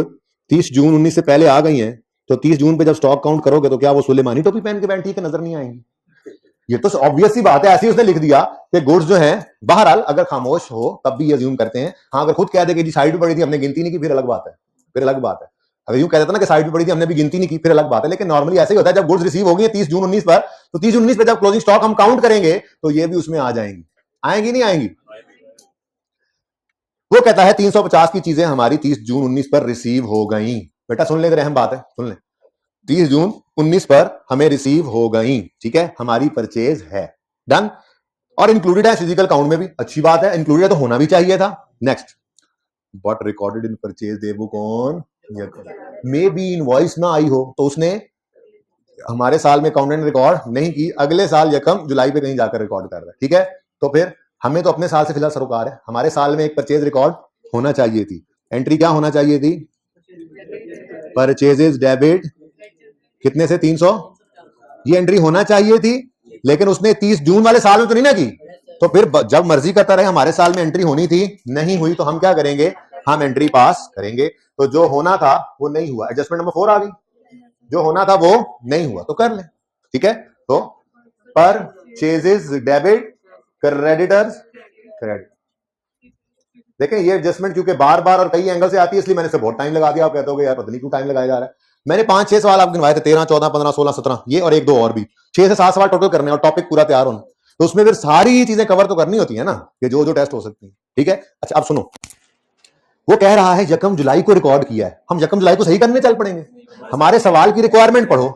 30 जून 19 से पहले आ गई हैं तो 30 जून पे जब स्टॉक काउंट करोगे तो क्या वो सुलेमानी टोपी पहन के बैठी है नजर नहीं आएंगी? ये तो ऑब्वियस सी बात है। ऐसे ही उसने लिख दिया कि गुड्स जो है, बहरहाल अगर खामोश हो तब भी अज्यूम करते हैं। हाँ, अगर खुद कह दे कि जी साइड पे पड़ी थी हमने गिनती नहीं की, फिर अलग बात है, फिर अलग बात है। अगर यूं कह देता ना कि साइड पे पड़ी थी हमने भी गिनती नहीं की, फिर अलग बात है। लेकिन नॉर्मली ऐसे ही होता है, जब गुड्स रिसीव हो गई 30 जून 19 पर, तो 30 जून 19 पर जब क्लोजिंग स्टॉक हम काउंट करेंगे तो ये भी उसमें आ जाएंगी। आएंगी नहीं आएंगी? वो कहता है 350 की चीजें हमारी 30 जून 19 पर रिसीव हो गई। बेटा सुन ले, अहम बात है, सुन ले। 30 जून 19 पर हमें रिसीव हो गई। ठीक है, हमारी परचेज है, डन। और इंक्लूडेड है फिजिकल काउंट में भी, अच्छी बात है। इंक्लूडेड तो होना भी चाहिए था। Next, but recorded in purchase Debu कौन? मे बी इनवॉइस ना आई हो तो उसने हमारे साल में अकाउंटेंट रिकॉर्ड नहीं की, अगले साल यकम जुलाई पे कहीं जाकर रिकॉर्ड कर रहा है। ठीक है, तो फिर हमें तो अपने साल से फिलहाल सरोकार है। हमारे साल में एक परचेज रिकॉर्ड होना चाहिए थी। एंट्री क्या होना चाहिए थी? परचेजेस डेबिट कितने से 300, ये एंट्री होना चाहिए थी। लेकिन उसने 30 जून वाले साल में तो नहीं ना की, तो फिर जब मर्जी करता रहे, हमारे साल में एंट्री होनी थी, नहीं हुई, तो हम क्या करेंगे? हम एंट्री पास करेंगे। तो जो होना था वो नहीं हुआ, एडजस्टमेंट नंबर 4 आ गई। जो होना था वो नहीं हुआ तो कर ले। ठीक है, तो परचेजेस डेबिट, क्रेडिटर्स क्रेडिट। देखें ये एडजस्टमेंट क्योंकि बार बार और कई एंगल से आती है, इसलिए मैंने से बहुत टाइम लगा दिया। आप कहते हो यार पता नहीं क्यों टाइम लगाया जा रहा है। मैंने 5-6 सवाल आपको गिनवाए थे, 13, 14, 15, 16, 17, ये और 1-2 और भी, 6 से 7 सवाल टोटल करने और टॉपिक पूरा तैयार होना। तो उसमें फिर सारी चीजें कवर तो करनी होती है ना, कि जो जो टेस्ट हो सकती है। ठीक है, अच्छा अब सुनो, वो कह रहा है यकम जुलाई को रिकॉर्ड किया है, हम यकम जुलाई को सही करने चल पड़ेंगे। हमारे सवाल की रिक्वायरमेंट पढ़ो।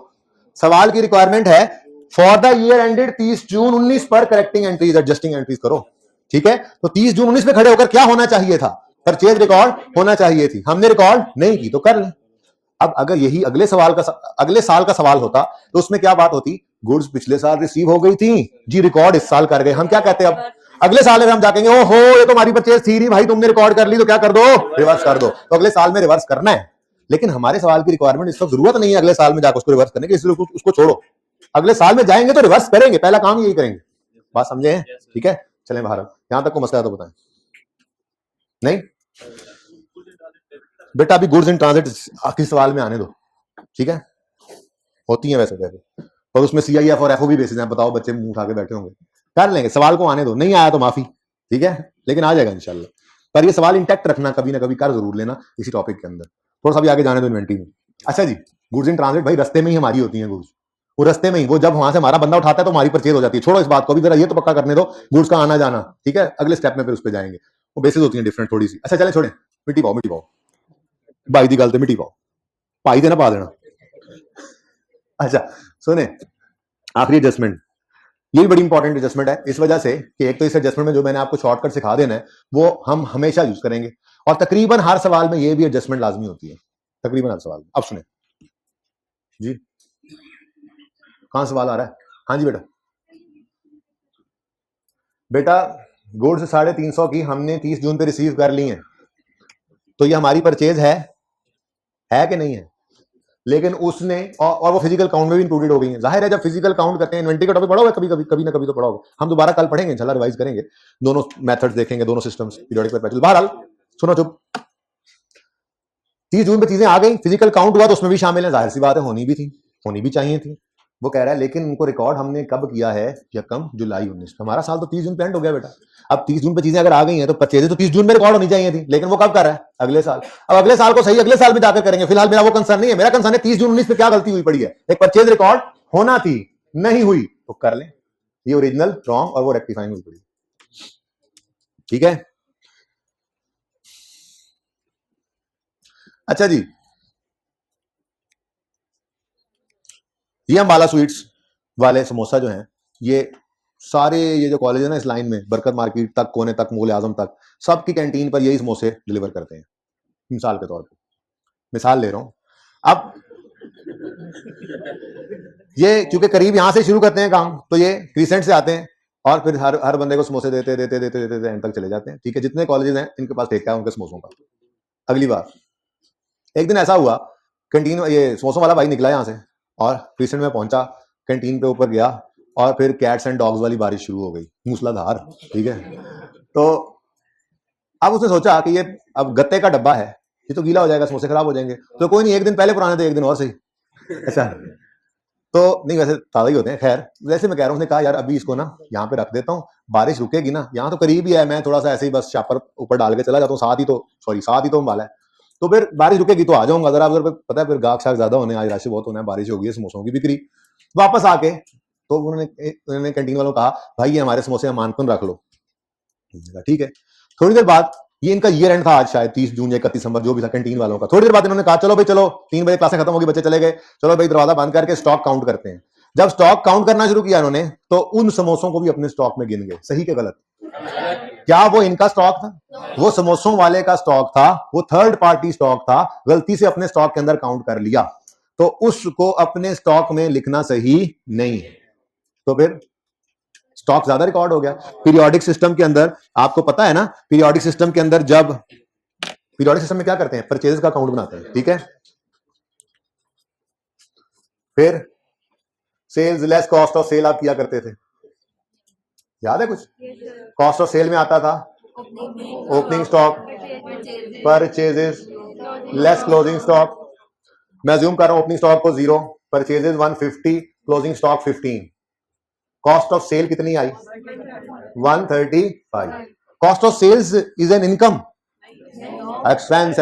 सवाल की रिक्वायरमेंट है फॉर द ईयर एंडेड 30 जून 19 पर करेक्टिंग एंट्रीज, एडजस्टिंग एंट्रीज करो। ठीक है, तो 30 जून 19 में खड़े होकर क्या होना चाहिए था? परचेज रिकॉर्ड होना चाहिए थी, हमने रिकॉर्ड नहीं की तो कर ले। अब अगर यही अगले साल का सवाल होता तो उसमें क्या बात होती? गुड्स पिछले साल रिसीव हो गई थी जी, रिकॉर्ड इस साल कर गए। हम क्या कहते हैं? अब अगले साल में हम जाएंगे, ओहो ये तो हमारी परचेज थी नहीं भाई, तुमने रिकॉर्ड कर ली तो क्या कर दो? रिवर्स कर दो। तो अगले साल में रिवर्स करना है। लेकिन हमारे सवाल की रिक्वायरमेंट इस वक्त जरूरत नहीं है अगले साल में जाकर उसको रिवर्स करने की, इसलिए उसको छोड़ो। अगले साल में जाएंगे तो रिवर्स करेंगे, पहला काम यही करेंगे। बात समझे? ठीक है, चलें बाहर। यहां तक को मसला है तो बताएं। नहीं बेटा, अभी गुड्स इन ट्रांजिट आखिरी सवाल में आने दो। ठीक है, होती है वैसे वैसे, और उसमें CIF और FOB बेसिस हैं। बताओ, बच्चे मुंह उठा के बैठे होंगे, कर लेंगे। सवाल को आने दो, नहीं आया तो माफी। ठीक है, लेकिन आ जाएगा इंशाल्लाह। पर ये सवाल इंटैक्ट रखना, कभी ना कभी कर जरूर लेना इसी टॉपिक के अंदर। थोड़ा सा भी आगे जाने दो इन्वेंटरी में। अच्छा जी, गुड्स इन ट्रांजिट भाई रस्ते में ही हमारी होती है गुड्स, वो रस्ते में ही, वो जब वहां से हमारा बंदा उठाता है तो हमारी परचेज हो जाती है। छोड़ो इस बात को, भी जरा ये तो पक्का करने दो गुड्स का आना जाना। ठीक है, अगले स्टेप में फिर उस पर जाएंगे। वो बेसिस होती है डिफरेंट थोड़ी सी। अच्छा चले छोड़े, मिट्टी पाओ भाई दी गल ते मिट्टी पाओ, भाई देना पा देना। अच्छा सुने, आखिरी एडजस्टमेंट, ये भी बड़ी इंपॉर्टेंट एडजस्टमेंट है इस वजह से कि एक तो इस एडजस्टमेंट में जो मैंने आपको शॉर्टकट सिखा देना है वो हम हमेशा यूज करेंगे, और तकरीबन हर सवाल में ये भी एडजस्टमेंट लाजमी होती है, तकरीबन हर सवाल में। अब सुने जी, कहां सवाल आ रहा है? हाँ जी बेटा गुड्स 350 की हमने 30 जून पे रिसीव कर ली है, तो ये हमारी परचेज है कि नहीं है? लेकिन उसने और वो फिजिकल काउंट में भी इंक्लूडेड हो गई है। जाहिर है जब फिजिकल काउंट करते हैं, इन्वेंटरी का टॉपिक पढ़ा होगा कभी ना कभी तो पढ़ा होगा, हम दोबारा कल पढ़ेंगे इंशाल्लाह, रिवाइज करेंगे, दोनों मेथड्स देखेंगे, दोनों सिस्टम्स, पीरियोडिक परपेचुअल। बहरहाल सुनो चुप, 30 जून पे चीजें आ गई, फिजिकल काउंट हुआ तो उसमें भी शामिल है, जाहिर सी बात है होनी भी थी, होनी भी चाहिए थी। वो कह रहा है लेकिन उनको रिकॉर्ड हमने कब किया है, 1 जुलाई 19, हमारा साल तो 30 जून पे एंड हो गया बेटा। अब 30 जून पे चीजें अगर आ गई हैं तो परचेज तो 30 जून में रिकॉर्ड होनी चाहिए थी, लेकिन वो कब कर रहा है, अगले साल। अब अगले साल को सही अगले साल भी जाकर करेंगे, फिलहाल मेरा वो कंसर्न नहीं है, मेरा कंसर्न है 30 जून 19 पे क्या गलती हुई पड़ी है, एक परचेज रिकॉर्ड होना थी, नहीं हुई तो कर लें, ये ओरिजिनल रॉन्ग और वो रेक्टिफाइंग हुई पड़ी। ठीक है, अच्छा जी, ये अंबाला स्वीट्स वाले समोसा जो हैं, ये सारे ये जो कॉलेज है ना इस लाइन में, बरकत मार्केट तक, कोने तक, मूल आजम तक, सबकी कैंटीन पर यही समोसे डिलीवर करते हैं, मिसाल के तौर पे, मिसाल ले रहा हूं। अब ये क्योंकि करीब यहां से शुरू करते हैं काम, तो ये क्रीसेंट से आते हैं और फिर हर बंदे को समोसे देते देते देते देते देते एंड तक चले जाते हैं। ठीक है, जितने कॉलेजेस हैं इनके पास ठेका है उनके समोसों का। अगली बार एक दिन ऐसा हुआ, कैंटीन ये समोसों वाला भाई निकला यहां से और क्रीसेंट में पहुंचा, कैंटीन पे ऊपर गया और फिर कैट्स एंड डॉग्स वाली बारिश शुरू हो गई, मूसलाधार। ठीक है, तो अब उसने सोचा कि ये अब गत्ते का डब्बा है, ये तो गीला हो जाएगा, समोसे खराब हो जाएंगे, तो कोई नहीं, एक दिन पहले पुराने थे, एक दिन और सही। अच्छा, तो नहीं वैसे ताजा ही होते हैं। खैर, वैसे मैं कह रहा हूँ, उसने कहा यार अभी इसको ना यहाँ पे रख देता हूँ, बारिश रुकेगी ना, यहाँ तो करीब ही है, मैं थोड़ा सा ऐसे ही बस शापर ऊपर डाल के चला जाता हूँ, साथ ही तो वाला है, तो फिर बारिश रुकेगी तो आ जाऊंगा जरा उधर, पता है फिर गाहक शाक ज्यादा होने, आज रश बहुत होना है, बारिश होगी है, समोसों की बिक्री। वापस आके तो उन्होंने कैंटीन वालों को कहा भाई ये हमारे समोसे अमानतन रख लो। ठीक है, थोड़ी देर बाद, ये इनका ईयर एंड था आज शायद 30 जून या 31 दिसंबर जो भी था कैंटीन वालों का, थोड़ी देर बाद इन्होंने कहा चलो भाई चलो 3 बजे क्लासें खत्म होगी, बच्चे चले गए, चलो भाई दरवाजा बंद करके स्टॉक काउंट करते हैं। जब स्टॉक काउंट करना शुरू किया इन्होंने तो उन समोसों को भी अपने स्टॉक में गिन गए। सही के गलत? क्या वो इनका स्टॉक था? वो समोसों वाले का स्टॉक था, वो थर्ड पार्टी स्टॉक था, गलती से अपने स्टॉक के अंदर काउंट कर लिया, तो उसको अपने स्टॉक में लिखना सही नहीं है, तो फिर स्टॉक ज्यादा रिकॉर्ड हो गया। पीरियोडिक सिस्टम के अंदर आपको पता है ना, पीरियोडिक सिस्टम के अंदर जब पीरियोडिक सिस्टम में क्या करते हैं, परचेजेस का अकाउंट बनाते हैं। ठीक है, फिर sales less cost of sale आप किया करते थे, याद है कुछ? कॉस्ट ऑफ सेल में आता था opening stock, purchases less closing stock. मैं अज्यूम कर रहा हूं ओपनिंग स्टॉक को 0, purchases 150, closing stock 15, cost of sale कितनी आई? 135। Cost of sales is an income, expense,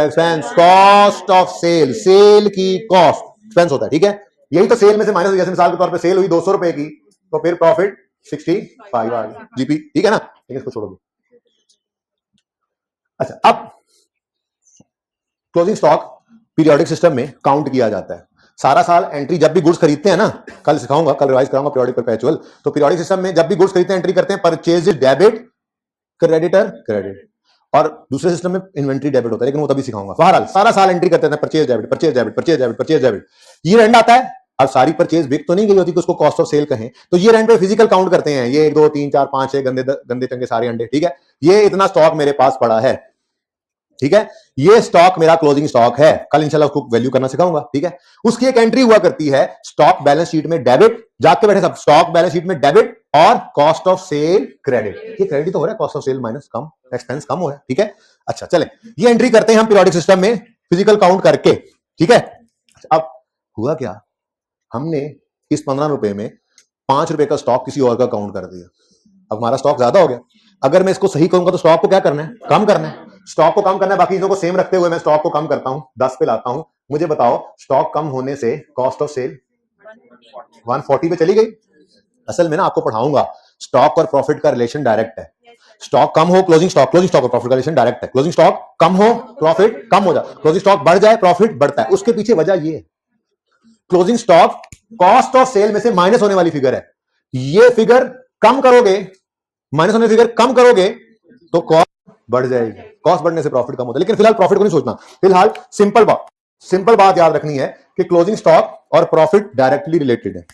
cost of sale की कॉस्ट एक्सपेंस होता है। ठीक है, यही तो सेल में से माइनस, जैसे मिसाल के तौर पे सेल हुई 200 रुपए की, तो फिर प्रॉफिट 65 आ गया, जीपी। ठीक है ना, इसको छोड़ दो। अच्छा, अब क्लोजिंग स्टॉक पीरियोडिक सिस्टम में काउंट किया जाता है सारा साल। एंट्री जब भी गुड्स खरीदते हैं ना, कल सिखाऊंगा, कल रिवाइज कराऊंगा पीरियोडिक परपेचुअल, तो पीरियोडिक सिस्टम में जब भी गुड्स खरीदते हैं एंट्री करते हैं परचेज डेबिट, क्रेडिटर क्रेडिट, और दूसरे सिस्टम में इन्वेंट्री डेबिट होता है, लेकिन वो तभी सिखाऊंगा। बहरहाल सारा साल एंट्री करते हैं purchase debit, purchase debit, purchase debit, purchase debit, ये एंड आता है। अब सारी परचेज बिक तो नहीं गई होती कि उसको कॉस्ट ऑफ सेल कहें, तो ये एंड पे फिजिकल काउंट करते हैं, ये 1 2 3 4 5 6 गंदे चंगे सारे अंडे। ठीक है, ये इतना स्टॉक मेरे पास पड़ा है, ठीक है, ये स्टॉक मेरा क्लोजिंग स्टॉक है, कल इंशाल्लाह उसको वैल्यू करना सिखाऊंगा। ठीक है, उसकी एक एंट्री हुआ करती है स्टॉक बैलेंस शीट में डेबिट, जाके बैठे सब, स्टॉक बैलेंस शीट में डेबिट और कॉस्ट ऑफ सेल क्रेडिट। ये क्रेडिट तो हो रहा है, कॉस्ट ऑफ सेल माइनस कम, एक्सपेंस कम हो रहा है। ठीक है, अच्छा चले, ये एंट्री करते हैं हम पीरियोडिक सिस्टम में फिजिकल काउंट करके। ठीक है, अब हुआ क्या, हमने इस 15 रुपए में 5 रुपए का स्टॉक किसी और का काउंट कर दिया, अब हमारा स्टॉक ज्यादा हो गया। अगर मैं इसको सही करूंगा तो स्टॉक को क्या करना है, कम करना है, स्टॉक को कम करना है, बाकी चीजों को सेम रखते हुए मैं स्टॉक को कम करता हूं, 10 पे लाता हूं। मुझे बताओ स्टॉक कम होने से कॉस्ट ऑफ सेल 140 पे चली गई। असल में ना आपको पढ़ाऊंगा, स्टॉक और प्रॉफिट का रिलेशन डायरेक्ट है। स्टॉक कम हो क्लोजिंग स्टॉक और प्रॉफिट का रिलेशन डायरेक्ट है। क्लोजिंग स्टॉक कम हो प्रॉफिट कम हो जाए, क्लोजिंग स्टॉक बढ़ जाए प्रॉफिट बढ़ता है। उसके पीछे वजह ये है, closing stock cost of sale में से माइनस होने वाली फिगर है, ये फिगर कम करोगे, माइनस होने फिगर कम करोगे तो कॉस्ट बढ़ जाएगी, कॉस्ट बढ़ने से प्रॉफिट कम होता है। लेकिन फिलहाल प्रॉफिट को नहीं सोचना, फिलहाल सिंपल बात याद रखनी है कि क्लोजिंग स्टॉक और प्रॉफिट डायरेक्टली रिलेटेड है।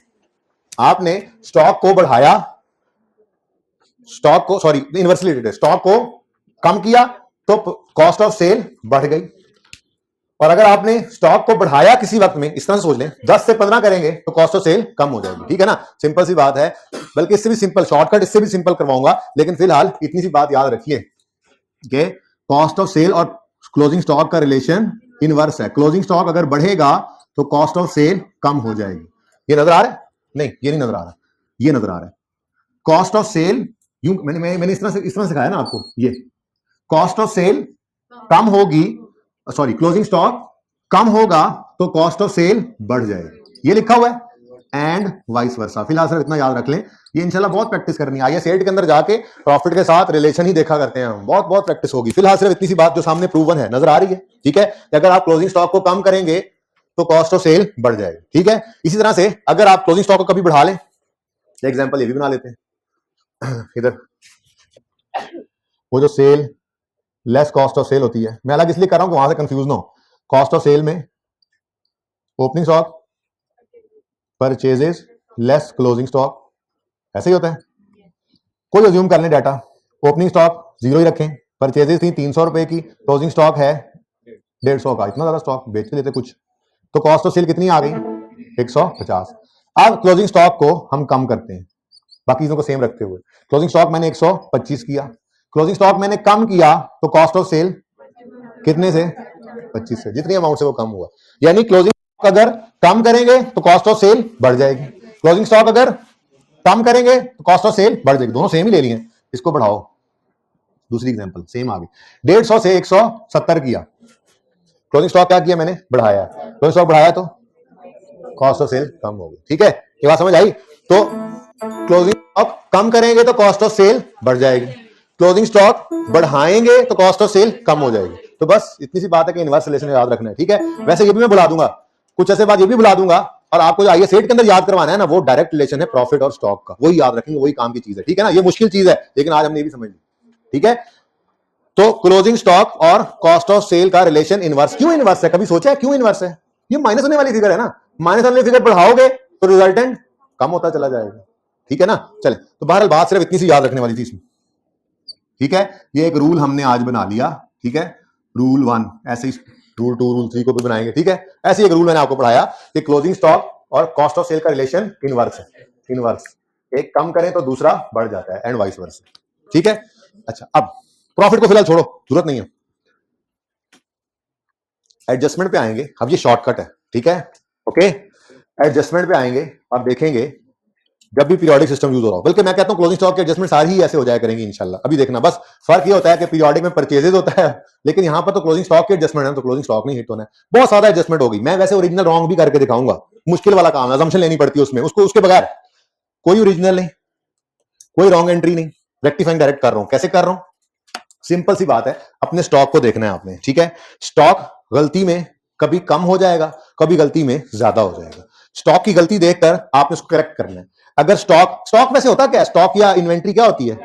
आपने स्टॉक को बढ़ाया, इनवर्सली रिलेटेड, स्टॉक को कम किया तो कॉस्ट ऑफ सेल बढ़ गई। और अगर आपने स्टॉक को बढ़ाया किसी वक्त में, इस तरह से सोच लें 10 से 15 करेंगे तो कॉस्ट ऑफ सेल कम हो जाएगी, ठीक है ना, सिंपल सी बात है। बल्कि इससे भी सिंपल शॉर्टकट इससे भी सिंपल करवाऊंगा, लेकिन फिलहाल इतनी सी बात याद रखिए कि कॉस्ट ऑफ सेल और क्लोजिंग स्टॉक का रिलेशन इनवर्स है। क्लोजिंग स्टॉक अगर बढ़ेगा तो कॉस्ट ऑफ सेल कम हो जाएगी। ये नजर आ रहा है? नहीं, ये नहीं नजर आ रहा, ये नजर आ रहा है। कॉस्ट ऑफ सेल यूं मैंने इस तरह सिखाया ना आपको, ये कॉस्ट ऑफ सेल कम होगी, सॉरी क्लोजिंग स्टॉक कम होगा तो कॉस्ट ऑफ सेल बढ़ जाएगी, ये लिखा हुआ है, एंड वाइस वर्सा। फिलहाल सिर्फ इतना याद रख लें, ये इंशाल्लाह बहुत प्रैक्टिस करनी है। आईएस 8 के अंदर जाके प्रॉफिट के साथ रिलेशन ही देखा करते हैं हम, बहुत बहुत प्रैक्टिस होगी। फिलहाल सिर्फ इतनी सी बात जो सामने प्रूवन है नजर आ रही है, ठीक है, कि अगर आप क्लोजिंग स्टॉक को कम करेंगे तो कॉस्ट ऑफ सेल बढ़ जाएगी, ठीक है। इसी तरह से अगर आप क्लोजिंग स्टॉक को कभी बढ़ा लें, एग्जाम्पल ये भी बना लेते हैं इधर, वो जो sale less cost of sale होती है, मैं अलग इसलिए कर रहा हूं कि वहां से कंफ्यूज ना हो। कॉस्ट ऑफ सेल में opening stock purchases less closing stock, ऐसे ही होता है। कोई अज्यूम कर लें डाटा, ओपनिंग स्टॉक 0 ही रखें, परचेजेस थी 300 रुपए की, क्लोजिंग स्टॉक है 150 का, इतना ज्यादा स्टॉक बेच के देते कुछ, तो कॉस्ट ऑफ सेल कितनी आ गई 150। अब क्लोजिंग स्टॉक को हम कम करते हैं बाकी चीजों को सेम रखते हुए। क्लोजिंग स्टॉक मैंने 125 किया, क्लोजिंग स्टॉक मैंने कम किया तो कॉस्ट ऑफ सेल कितने से 25 से, जितनी अमाउंट से वो कम हुआ। यानी क्लोजिंग स्टॉक अगर कम करेंगे तो कॉस्ट ऑफ सेल बढ़ जाएगी, क्लोजिंग स्टॉक अगर कम करेंगे तो कॉस्ट ऑफ सेल बढ़ जाएगी। दोनों सेम ही ले लिए हैं, इसको बढ़ाओ, दूसरी एग्जांपल सेम आ गई, 150 से 170 किया, क्लोजिंग स्टॉक क्या किया मैंने बढ़ाया, क्लोजिंग स्टॉक बढ़ाया तो कॉस्ट ऑफ सेल कम हो गई, ठीक है, ये बात समझ आई। तो क्लोजिंग स्टॉक कम करेंगे तो कॉस्ट ऑफ सेल बढ़ जाएगी, क्लोजिंग स्टॉक बढ़ाएंगे तो कॉस्ट ऑफ सेल कम हो जाएगी। तो बस इतनी सी बात है कि इनवर्स रिलेशन याद रखना है, ठीक है। वैसे ये भी मैं बुला दूंगा, कुछ ऐसे बात ये भी बुला दूंगा, और आपको जो आईएस 8 के अंदर याद करवाना है ना, वो डायरेक्ट रिलेशन है प्रॉफिट और स्टॉक का, वही याद रखेंगे, वही काम की चीज है, ठीक है ना। ये मुश्किल चीज है लेकिन आज हमने ये भी समझ ली, ठीक है। तो क्लोजिंग स्टॉक और कॉस्ट ऑफ सेल का रिलेशन इनवर्स, क्यों इनवर्स है, कभी सोचा है क्यों इनवर्स है? ये माइनस होने वाली फिगर है ना, माइनस होने वाली फिगर बढ़ाओगे तो रिजल्टेंट कम होता चला जाएगा, ठीक है ना। चले, तो बहरहाल बात सिर्फ इतनी सी याद रखने वाली थी इसमें, ठीक है। ये एक रूल हमने आज बना लिया, ठीक है, रूल 1, ऐसे ही रूल 2 रूल 3 को भी बनाएंगे, ठीक है। ऐसे एक रूल मैंने आपको पढ़ाया कि क्लोजिंग स्टॉक और कॉस्ट ऑफ सेल का रिलेशन इनवर्स है, इनवर्स, एक कम करें तो दूसरा बढ़ जाता है, एंड वाइस वर्सा, ठीक है। अच्छा, अब प्रॉफिट को फिलहाल छोड़ो, जरूरत नहीं है, एडजस्टमेंट पे आएंगे। अब ये शॉर्टकट है, ठीक है, ओके। एडजस्टमेंट पे आएंगे, अब देखेंगे जब भी पीरियोडिक सिस्टम यूज हो रहा हो, बल्कि मैं कहता हूं क्लोजिंग स्टॉक के एडजस्टमेंट सारी ही ऐसे हो जाया करेंगी इंशाल्लाह। अभी देखना, बस फर्क ये होता है कि पीरियोडिक में परचेजेस होता है, लेकिन यहां पर तो क्लोजिंग स्टॉक के एडजस्टमेंट है, तो क्लोजिंग स्टॉक नहीं हिट होना है, बहुत सारा एडजस्टमेंट होगी। मैं वैसे ओरिजिनल रॉन्ग भी करके दिखाऊंगा, मुश्किल वाला काम है, असम्पशन लेनी पड़ती है उसमें, उसको उसके बगैर कोई ओरिजिनल नहीं, कोई रॉन्ग एंट्री नहीं, रेक्टिफाइंग डायरेक्ट कर रहा हूं। कैसे कर रहा हूं? सिंपल सी बात है, अपने स्टॉक को देखना है आपने, ठीक है। स्टॉक गलती में कभी कम हो जाएगा, कभी गलती में ज्यादा हो जाएगा। स्टॉक की गलती देखकर आपने उसको करेक्ट करना है। अगर स्टॉक वैसे होता क्या है, स्टॉक या इन्वेंट्री क्या होती है,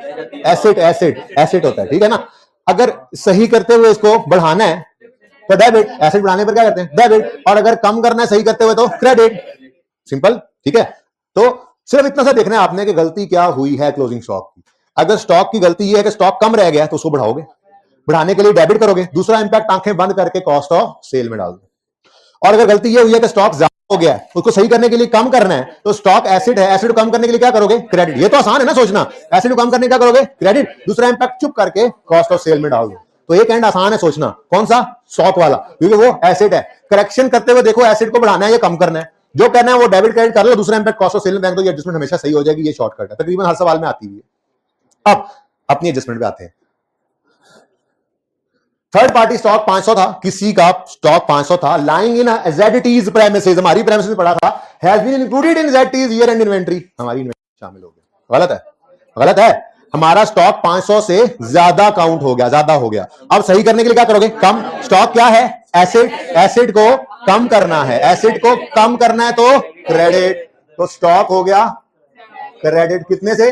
एसेट होता है, ठीक है ना। अगर सही करते हुए इसको बढ़ाना है तो डेबिट, एसेट बढ़ाने पर क्या करते हैं डेबिट, और अगर कम करना है सही करते हुए तो क्रेडिट, सिंपल, ठीक है। तो सिर्फ इतना सा देखना है आपने कि गलती क्या हुई है क्लोजिंग स्टॉक की। अगर स्टॉक की गलती ये है कि स्टॉक कम रह गया तो उसको बढ़ाओगे, बढ़ाने के लिए डेबिट करोगे, दूसरा इंपैक्ट आंखें बंद करके कॉस्ट ऑफ सेल में डाल दो। और अगर गलती ये हुई है कि स्टॉक ज्यादा हो गया है, उसको सही करने के लिए कम करना है, तो स्टॉक एसिड है, एसिड कम करने के लिए क्या करोगे क्रेडिट। ये तो आसान है ना सोचना, एसिड कम करने क्या करोगे क्रेडिट, दूसरा इंपैक्ट चुप करके कॉस्ट ऑफ सेल में डाल दो। तो एक एंड आसान है सोचना, कौन सा, स्टॉक वाला, क्योंकि वो एसिड है। करेक्शन करते हुए देखो एसिड को बढ़ाना है या कम करना है, जो करना है वो डेबिट क्रेडिट कर लो, दूसरा इंपैक्ट कॉस्ट ऑफ सेल में बैंक दो, ये एडजस्टमेंट हमेशा सही हो जाएगी। ये शॉर्टकट है, तकरीबन हर सवाल में आती है। अब अपनी एडजस्टमेंट पे आते हैं। थर्ड पार्टी स्टॉक 500 था, किसी का स्टॉक 500 था, लाइंग इन ZT's प्रेमिसेस, हमारी प्रेमिसेस में पड़ा था, has been included in ZT's year end inventory, हमारी इन्वेंट्री शामिल हो गया। गलत है, गलत है, हमारा स्टॉक 500 से ज्यादा काउंट हो गया, ज्यादा हो गया। अब सही करने के लिए क्या करोगे, कम। स्टॉक क्या है, एसिड, एसिड को कम करना है, एसिड को कम करना है तो क्रेडिट, तो स्टॉक हो गया क्रेडिट कितने से,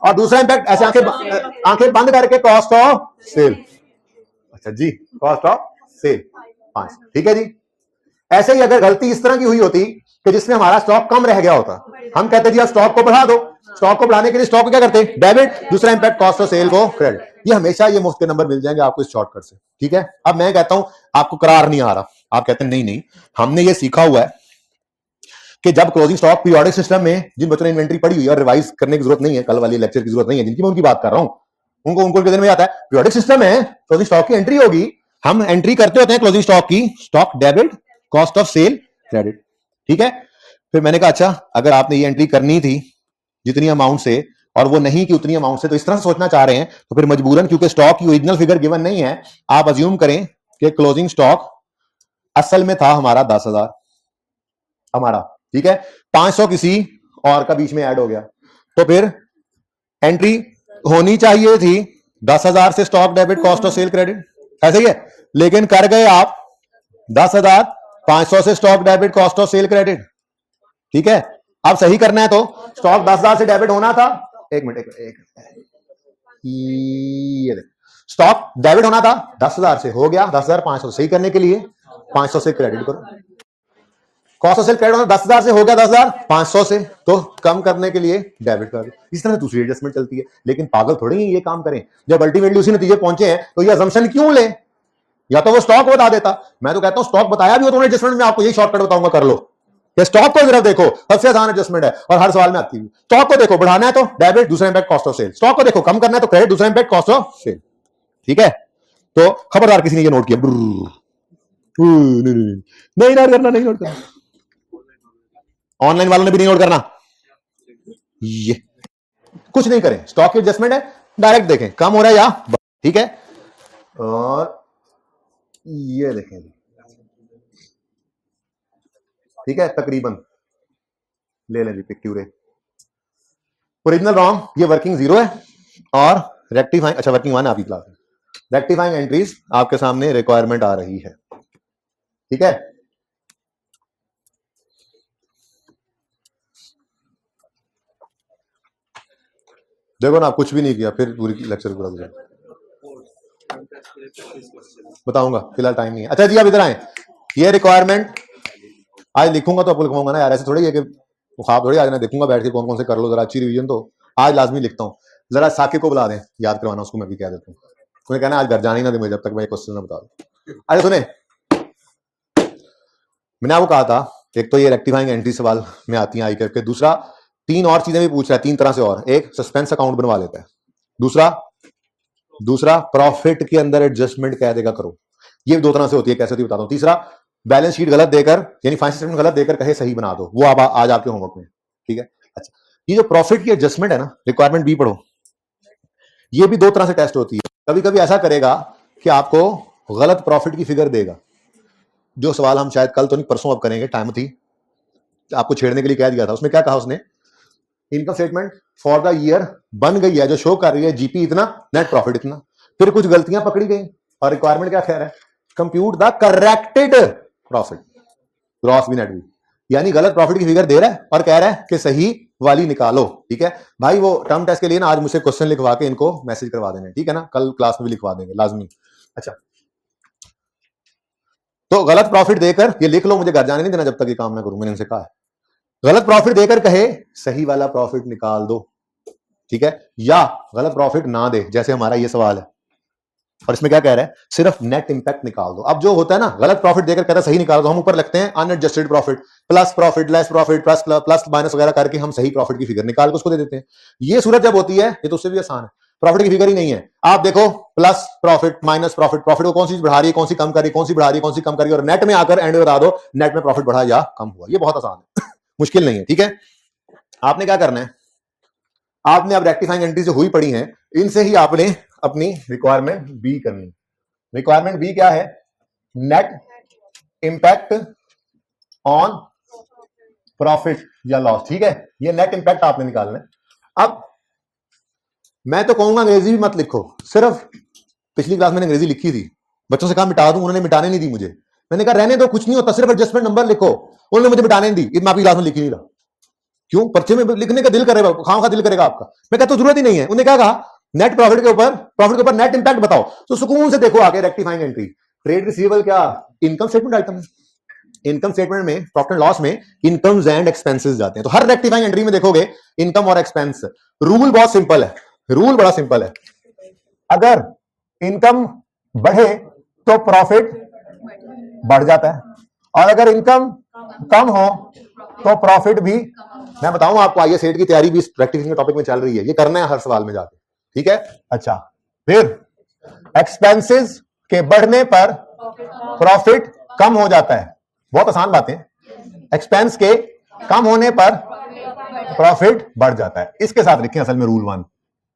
और दूसरा इंपैक्ट ऐसे आंखें बंद करके कॉस्ट ऑफ सेल, अच्छा जी, कॉस्ट ऑफ सेल 5, ठीक है जी। ऐसे ही अगर गलती इस तरह की हुई होती कि जिसमें हमारा स्टॉक कम रह गया होता, हम कहते जी अब स्टॉक को बढ़ा दो, स्टॉक को बढ़ाने के लिए स्टॉक को क्या करते डेबिट, दूसरा इंपैक्ट कॉस्ट ऑफ सेल को क्रेडिट। ये हमेशा ये मुफ्त के नंबर मिल जाएंगे आपको इस शॉर्टकट से, ठीक है। अब मैं कहता हूं आपको करार नहीं आ रहा, आप कहते हैं नहीं नहीं, हमने ये सीखा हुआ है कि जब क्लोजिंग स्टॉक पीरियोडिक सिस्टम में, जिन बच्चों ने इन्वेंट्री पढ़ी हुई है और रिवाइज करने की जरूरत नहीं है, कल वाली लेक्चर की जरूरत नहीं है, जिनकी मैं उनकी बात कर रहा हूं, उनको दिन में आता है पीरियोडिक सिस्टम है, क्लोजिंग स्टॉक की एंट्री होगी, हम एंट्री करते होते हैं क्लोजिंग स्टॉक की, stock debit, cost of sale credit, ठीक है। फिर मैंने कहा अच्छा, अगर आपने ये एंट्री करनी थी जितनी अमाउंट से और वो नहीं कि उतनी अमाउंट से, तो इस तरह से सोचना चाह रहे हैं, तो फिर मजबूरन, क्योंकि स्टॉक की ओरिजिनल फिगर गिवन नहीं है, आप अज्यूम करें कि क्लोजिंग स्टॉक असल में था हमारा 10,000 हमारा, ठीक है, 500 किसी और का बीच में ऐड हो गया, तो फिर एंट्री होनी चाहिए थी 10,000 से stock debit cost of sale credit, ऐसे ही है, लेकिन कर गए आप 10,500 से stock debit cost of sale credit, ठीक है। अब सही करना है तो स्टॉक 10,000 से डेबिट होना था, एक मिनट, ये स्टॉक डेबिट होना था 10,000 से, हो गया 10,500, सही करने के लिए 500 से क्रेडिट करो, कॉस्ट ऑफ सेल क्रेडिट होना 10,000 से, हो गया 10,500 से, तो कम करने के लिए डेबिट कर दो। इस तरह दूसरी एडजस्टमेंट चलती है, लेकिन पागल थोड़ी ही ये काम करें, जब अल्टीमेटली उसी नतीजे पहुंचे हैं तो ये अजम्पशन क्यों ले, या तो वो स्टॉक बता देता, मैं तो कहता हूं स्टॉक बताया भी हो तो एडजस्टमेंट में आपको यही शॉर्टकट बताऊंगा, कर लो, कि स्टॉक को जरा देखो, सबसे आसान एडजस्टमेंट है और हर सवाल में आती है, स्टॉक को देखो, बढ़ाना है तो डेबिट, दूसरा impact cost of sale, stock को देखो, कम करना है तो क्रेडिट, दूसरा इंपैक्ट कॉस्ट ऑफ सेल, ठीक है। तो खबरदार किसी ने ये नोट किया, नहीं नोट करना, नहीं नोट करना, ऑनलाइन वालों ने भी नहीं नोट करना, ये कुछ नहीं करें, स्टॉक की एडजस्टमेंट है, डायरेक्ट देखें कम हो रहा है या, ठीक है, और ये देखें, ठीक है, तकरीबन ले लें जी पिक्चर, ओरिजिनल रॉन्ग, ये वर्किंग 0 है, और रेक्टिफाइंग, अच्छा वर्किंग 1 आपकी क्लास है, रेक्टिफाइंग एंट्रीज आपके सामने रिक्वायरमेंट आ रही है, ठीक है। देखो ना, कुछ भी नहीं किया, फिर पूरी लेक्चर पूरा बताऊंगा, फिलहाल टाइम नहीं है। अच्छा जी, आप इधर आए, ये रिक्वायरमेंट आज लिखूंगा तो आपको लिखवाऊंगा ना यार, ऐसे थोड़ी है कि ख्वाब थोड़ी, आज मैं देखूंगा बैठ के कौन कौन से कर लो, जरा अच्छी रिवीजन, तो आज लाजमी लिखता हूँ, जरा साकिब को बुला दें, याद करवाना उसको, मैं भी कह देता हूँ, उन्हें कहना आज घर जाने ही ना दे मुझे जब तक मैं क्वेश्चन ना बता दूं। अरे सुने, मैंने आपको कहा था, एक तो ये रेक्टिफाइंग एंट्री सवाल में आती है आई करके, दूसरा 3 और चीजें भी पूछ रहा है, 3 तरह से, और एक सस्पेंस अकाउंट बनवा लेता है, दूसरा प्रॉफिट के अंदर एडजस्टमेंट कह देगा करो, ये 2 तरह से होती है, कैसे होती है बताता हूं, तीसरा बैलेंस शीट गलत देकर, यानी फाइनेंशियल स्टेटमेंट गलत देकर कहे सही बना दो, वो आज आपके होमवर्क में, ठीक है। अच्छा, ये जो प्रॉफिट की एडजस्टमेंट है ना, रिक्वायरमेंट बी पढ़ो, ये भी 2 तरह से टेस्ट होती है, कभी कभी ऐसा करेगा कि आपको गलत प्रॉफिट की फिगर देगा, जो सवाल हम शायद कल तो नहीं परसों अब करेंगे, टाइम थी आपको छेड़ने के लिए कह दिया था, उसमें क्या कहा उसने, income statement for the year बन गई है, जो शो कर रही है जीपी इतना, नेट प्रॉफिट इतना, फिर कुछ गलतियां पकड़ी गई और रिक्वायरमेंट क्या कह रहा है, compute the corrected profit gross भी नेट भी, यानी गलत प्रॉफिट की फिगर दे रहा है और कह रहा है कि सही वाली निकालो, ठीक है भाई। वो टर्म टेस्ट के लिए ना आज मुझसे क्वेश्चन लिखवा के इनको मैसेज करवा देना, ठीक है ना, कल क्लास में भी लिखवा देंगे लाजमी। अच्छा, तो गलत प्रॉफिट देकर, ये लिख लो, मुझे घर जाने नहीं देना जब तक ये काम ना करूं, मैंने उनसे कहा है, गलत प्रॉफिट देकर कहे सही वाला प्रॉफिट निकाल दो, ठीक है, या गलत प्रॉफिट ना दे, जैसे हमारा ये सवाल है, और इसमें क्या कह रहा है, सिर्फ नेट इंपैक्ट निकाल दो। अब जो होता है ना, गलत प्रॉफिट देकर कहता है सही निकाल दो, हम ऊपर लिखते हैं unadjusted profit, plus profit, less profit, plus minus वगैरह करके हम सही प्रॉफिट की फिगर निकाल के उसको दे देते हैं। ये सूरत जब होती है, ये तो उससे भी आसान है, प्रॉफिट की फिगर ही नहीं है, आप देखो plus profit minus profit, profit को कौन सी बढ़ा रही है, कौन सी कम कर रही है, कौन सी बढ़ा रही है, कौन सी कम कर रही है, और नेट में आकर एंड में बता दो नेट में प्रॉफिट बढ़ा या कम हुआ। ये बहुत आसान है मुश्किल नहीं है, ठीक है। आपने क्या करना है, आपने अब रेक्टिफाइंग एंट्री जो हुई पड़ी है, इनसे ही आपने अपनी रिक्वायरमेंट बी करनी। रिक्वायरमेंट बी क्या है, नेट इंपैक्ट ऑन प्रॉफिट या लॉस, ठीक है, ये नेट इंपैक्ट आपने निकालना है। अब मैं तो कहूंगा अंग्रेजी भी मत लिखो, सिर्फ पिछली क्लास मैंने अंग्रेजी लिखी थी, बच्चों से कहा मिटा दूं, उन्होंने मिटाने नहीं दी मुझे, मैंने कहा रहने दो, कुछ नहीं होता, सिर्फ एडजस्टमेंट नंबर लिखो, उन्होंने मुझे मिटाने नहीं दी, मैं आपकी क्लास में लिख ही नहीं रहा, क्यों, पर्चे में लिखने का दिल करेगा, खाम खा दिल करेगा आपका, मैं कहता जरूरत ही नहीं है। उन्होंने क्या कहा, नेट प्रॉफिट के ऊपर नेट इंपैक्ट बताओ, तो सुकून से देखो आगे रेक्टिफाइंग एंट्री, ट्रेड रिसीवेबल क्या इनकम स्टेटमेंट आइटम है, इनकम स्टेटमेंट में प्रॉफिट एंड लॉस में इनकम्स एंड एक्सपेंसेस जाते हैं, तो हर रेक्टिफाइंग एंट्री में देखोगे इनकम और एक्सपेंस। रूल बहुत सिंपल है, रूल बड़ा सिंपल है, अगर इनकम बढ़े तो प्रॉफिट बढ़ जाता है, और अगर इनकम कम हो तो प्रॉफिट भी। मैं बताऊं आपको, आइए सेट की तैयारी भी इस प्रैक्टिस के टॉपिक में चल रही है, ये करना है हर सवाल में जाके, ठीक है। अच्छा, फिर एक्सपेंसेस के बढ़ने पर प्रॉफिट कम हो जाता है। बहुत आसान बातें, एक्सपेंस के कम होने पर प्रॉफिट बढ़ जाता है। इसके साथ लिखें असल में रूल 1,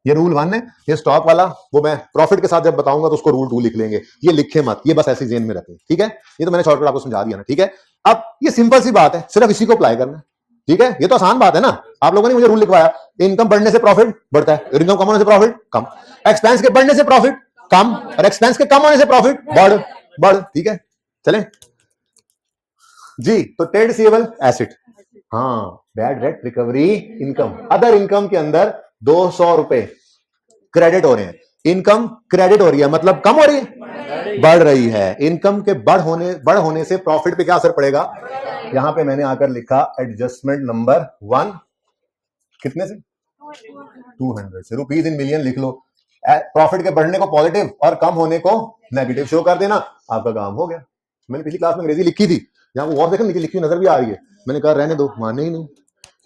ये रूल 1 है, ये स्टॉक वाला, वो मैं प्रॉफिट के साथ जब बताऊंगा तो उसको रूल 2 लिख लेंगे, ये लिखे मत, ये बस ऐसे जेन में रखें, ठीक है। ये तो मैंने शॉर्टकट आपको समझा दिया ना, ठीक है। अब ये सिंपल सी बात है, सिर्फ इसी को अप्लाई करना है, ठीक है। ये तो आसान बात है ना, आप लोगों ने मुझे रूल लिखवाया, इनकम बढ़ने से प्रॉफिट बढ़ता है, इनकम कम होने से प्रॉफिट कम, एक्सपेंस के बढ़ने से प्रॉफिट कम, और एक्सपेंस के कम होने से प्रॉफिट बढ़, ठीक है। चलें जी, तो ट्रेड रिसीवेबल एसेट, हाँ, bad debt recovery income, other income के अंदर 200 रुपए क्रेडिट हो रहे हैं, इनकम क्रेडिट हो रही है, मतलब कम हो रही है, बढ़ रही है। इनकम के बढ़ होने से प्रॉफिट पे क्या असर पड़ेगा, यहां पे मैंने आकर लिखा एडजस्टमेंट नंबर 1, कितने से 200 से, रुपीज इन मिलियन लिख लो। प्रॉफिट के बढ़ने को पॉजिटिव और कम होने को नेगेटिव शो कर देना, आपका काम हो गया। मैंने पिछली क्लास में अंग्रेजी लिखी थी, यहाँ वो और देखो नीचे लिखी नजर भी आ रही है, मैंने कहा रहने दो, माने ही नहीं,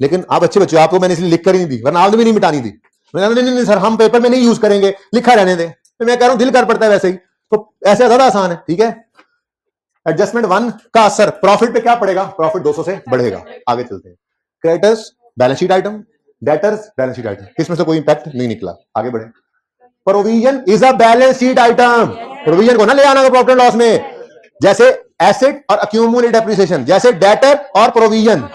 लेकिन आप अच्छे बच्चे, आपको मैंने इसलिए लिख कर ही नहीं दी, वरना आप भी नहीं मिटानी थी। मैंने नहीं सर, हम पेपर में नहीं यूज करेंगे, लिखा रहने दे। मैं कह रहा हूं दिल कर पड़ता है वैसे ही, तो ऐसे ज्यादा आसान है, ठीक है। एडजस्टमेंट 1 का असर प्रॉफिट पे क्या पड़ेगा, प्रॉफिट 200 से बढ़ेगा। आगे चलते हैं, creditors balance sheet item, debtors balance sheet item, किसमें से कोई इंपैक्ट नहीं निकला, आगे बढ़े। Provision is a balance sheet item, provision को ना ले आना प्रॉफिट एंड लॉस में, जैसे एसेट और अक्यूमुलेटेड डेप्रिसिएशन, जैसे डेटर और प्रोविजन।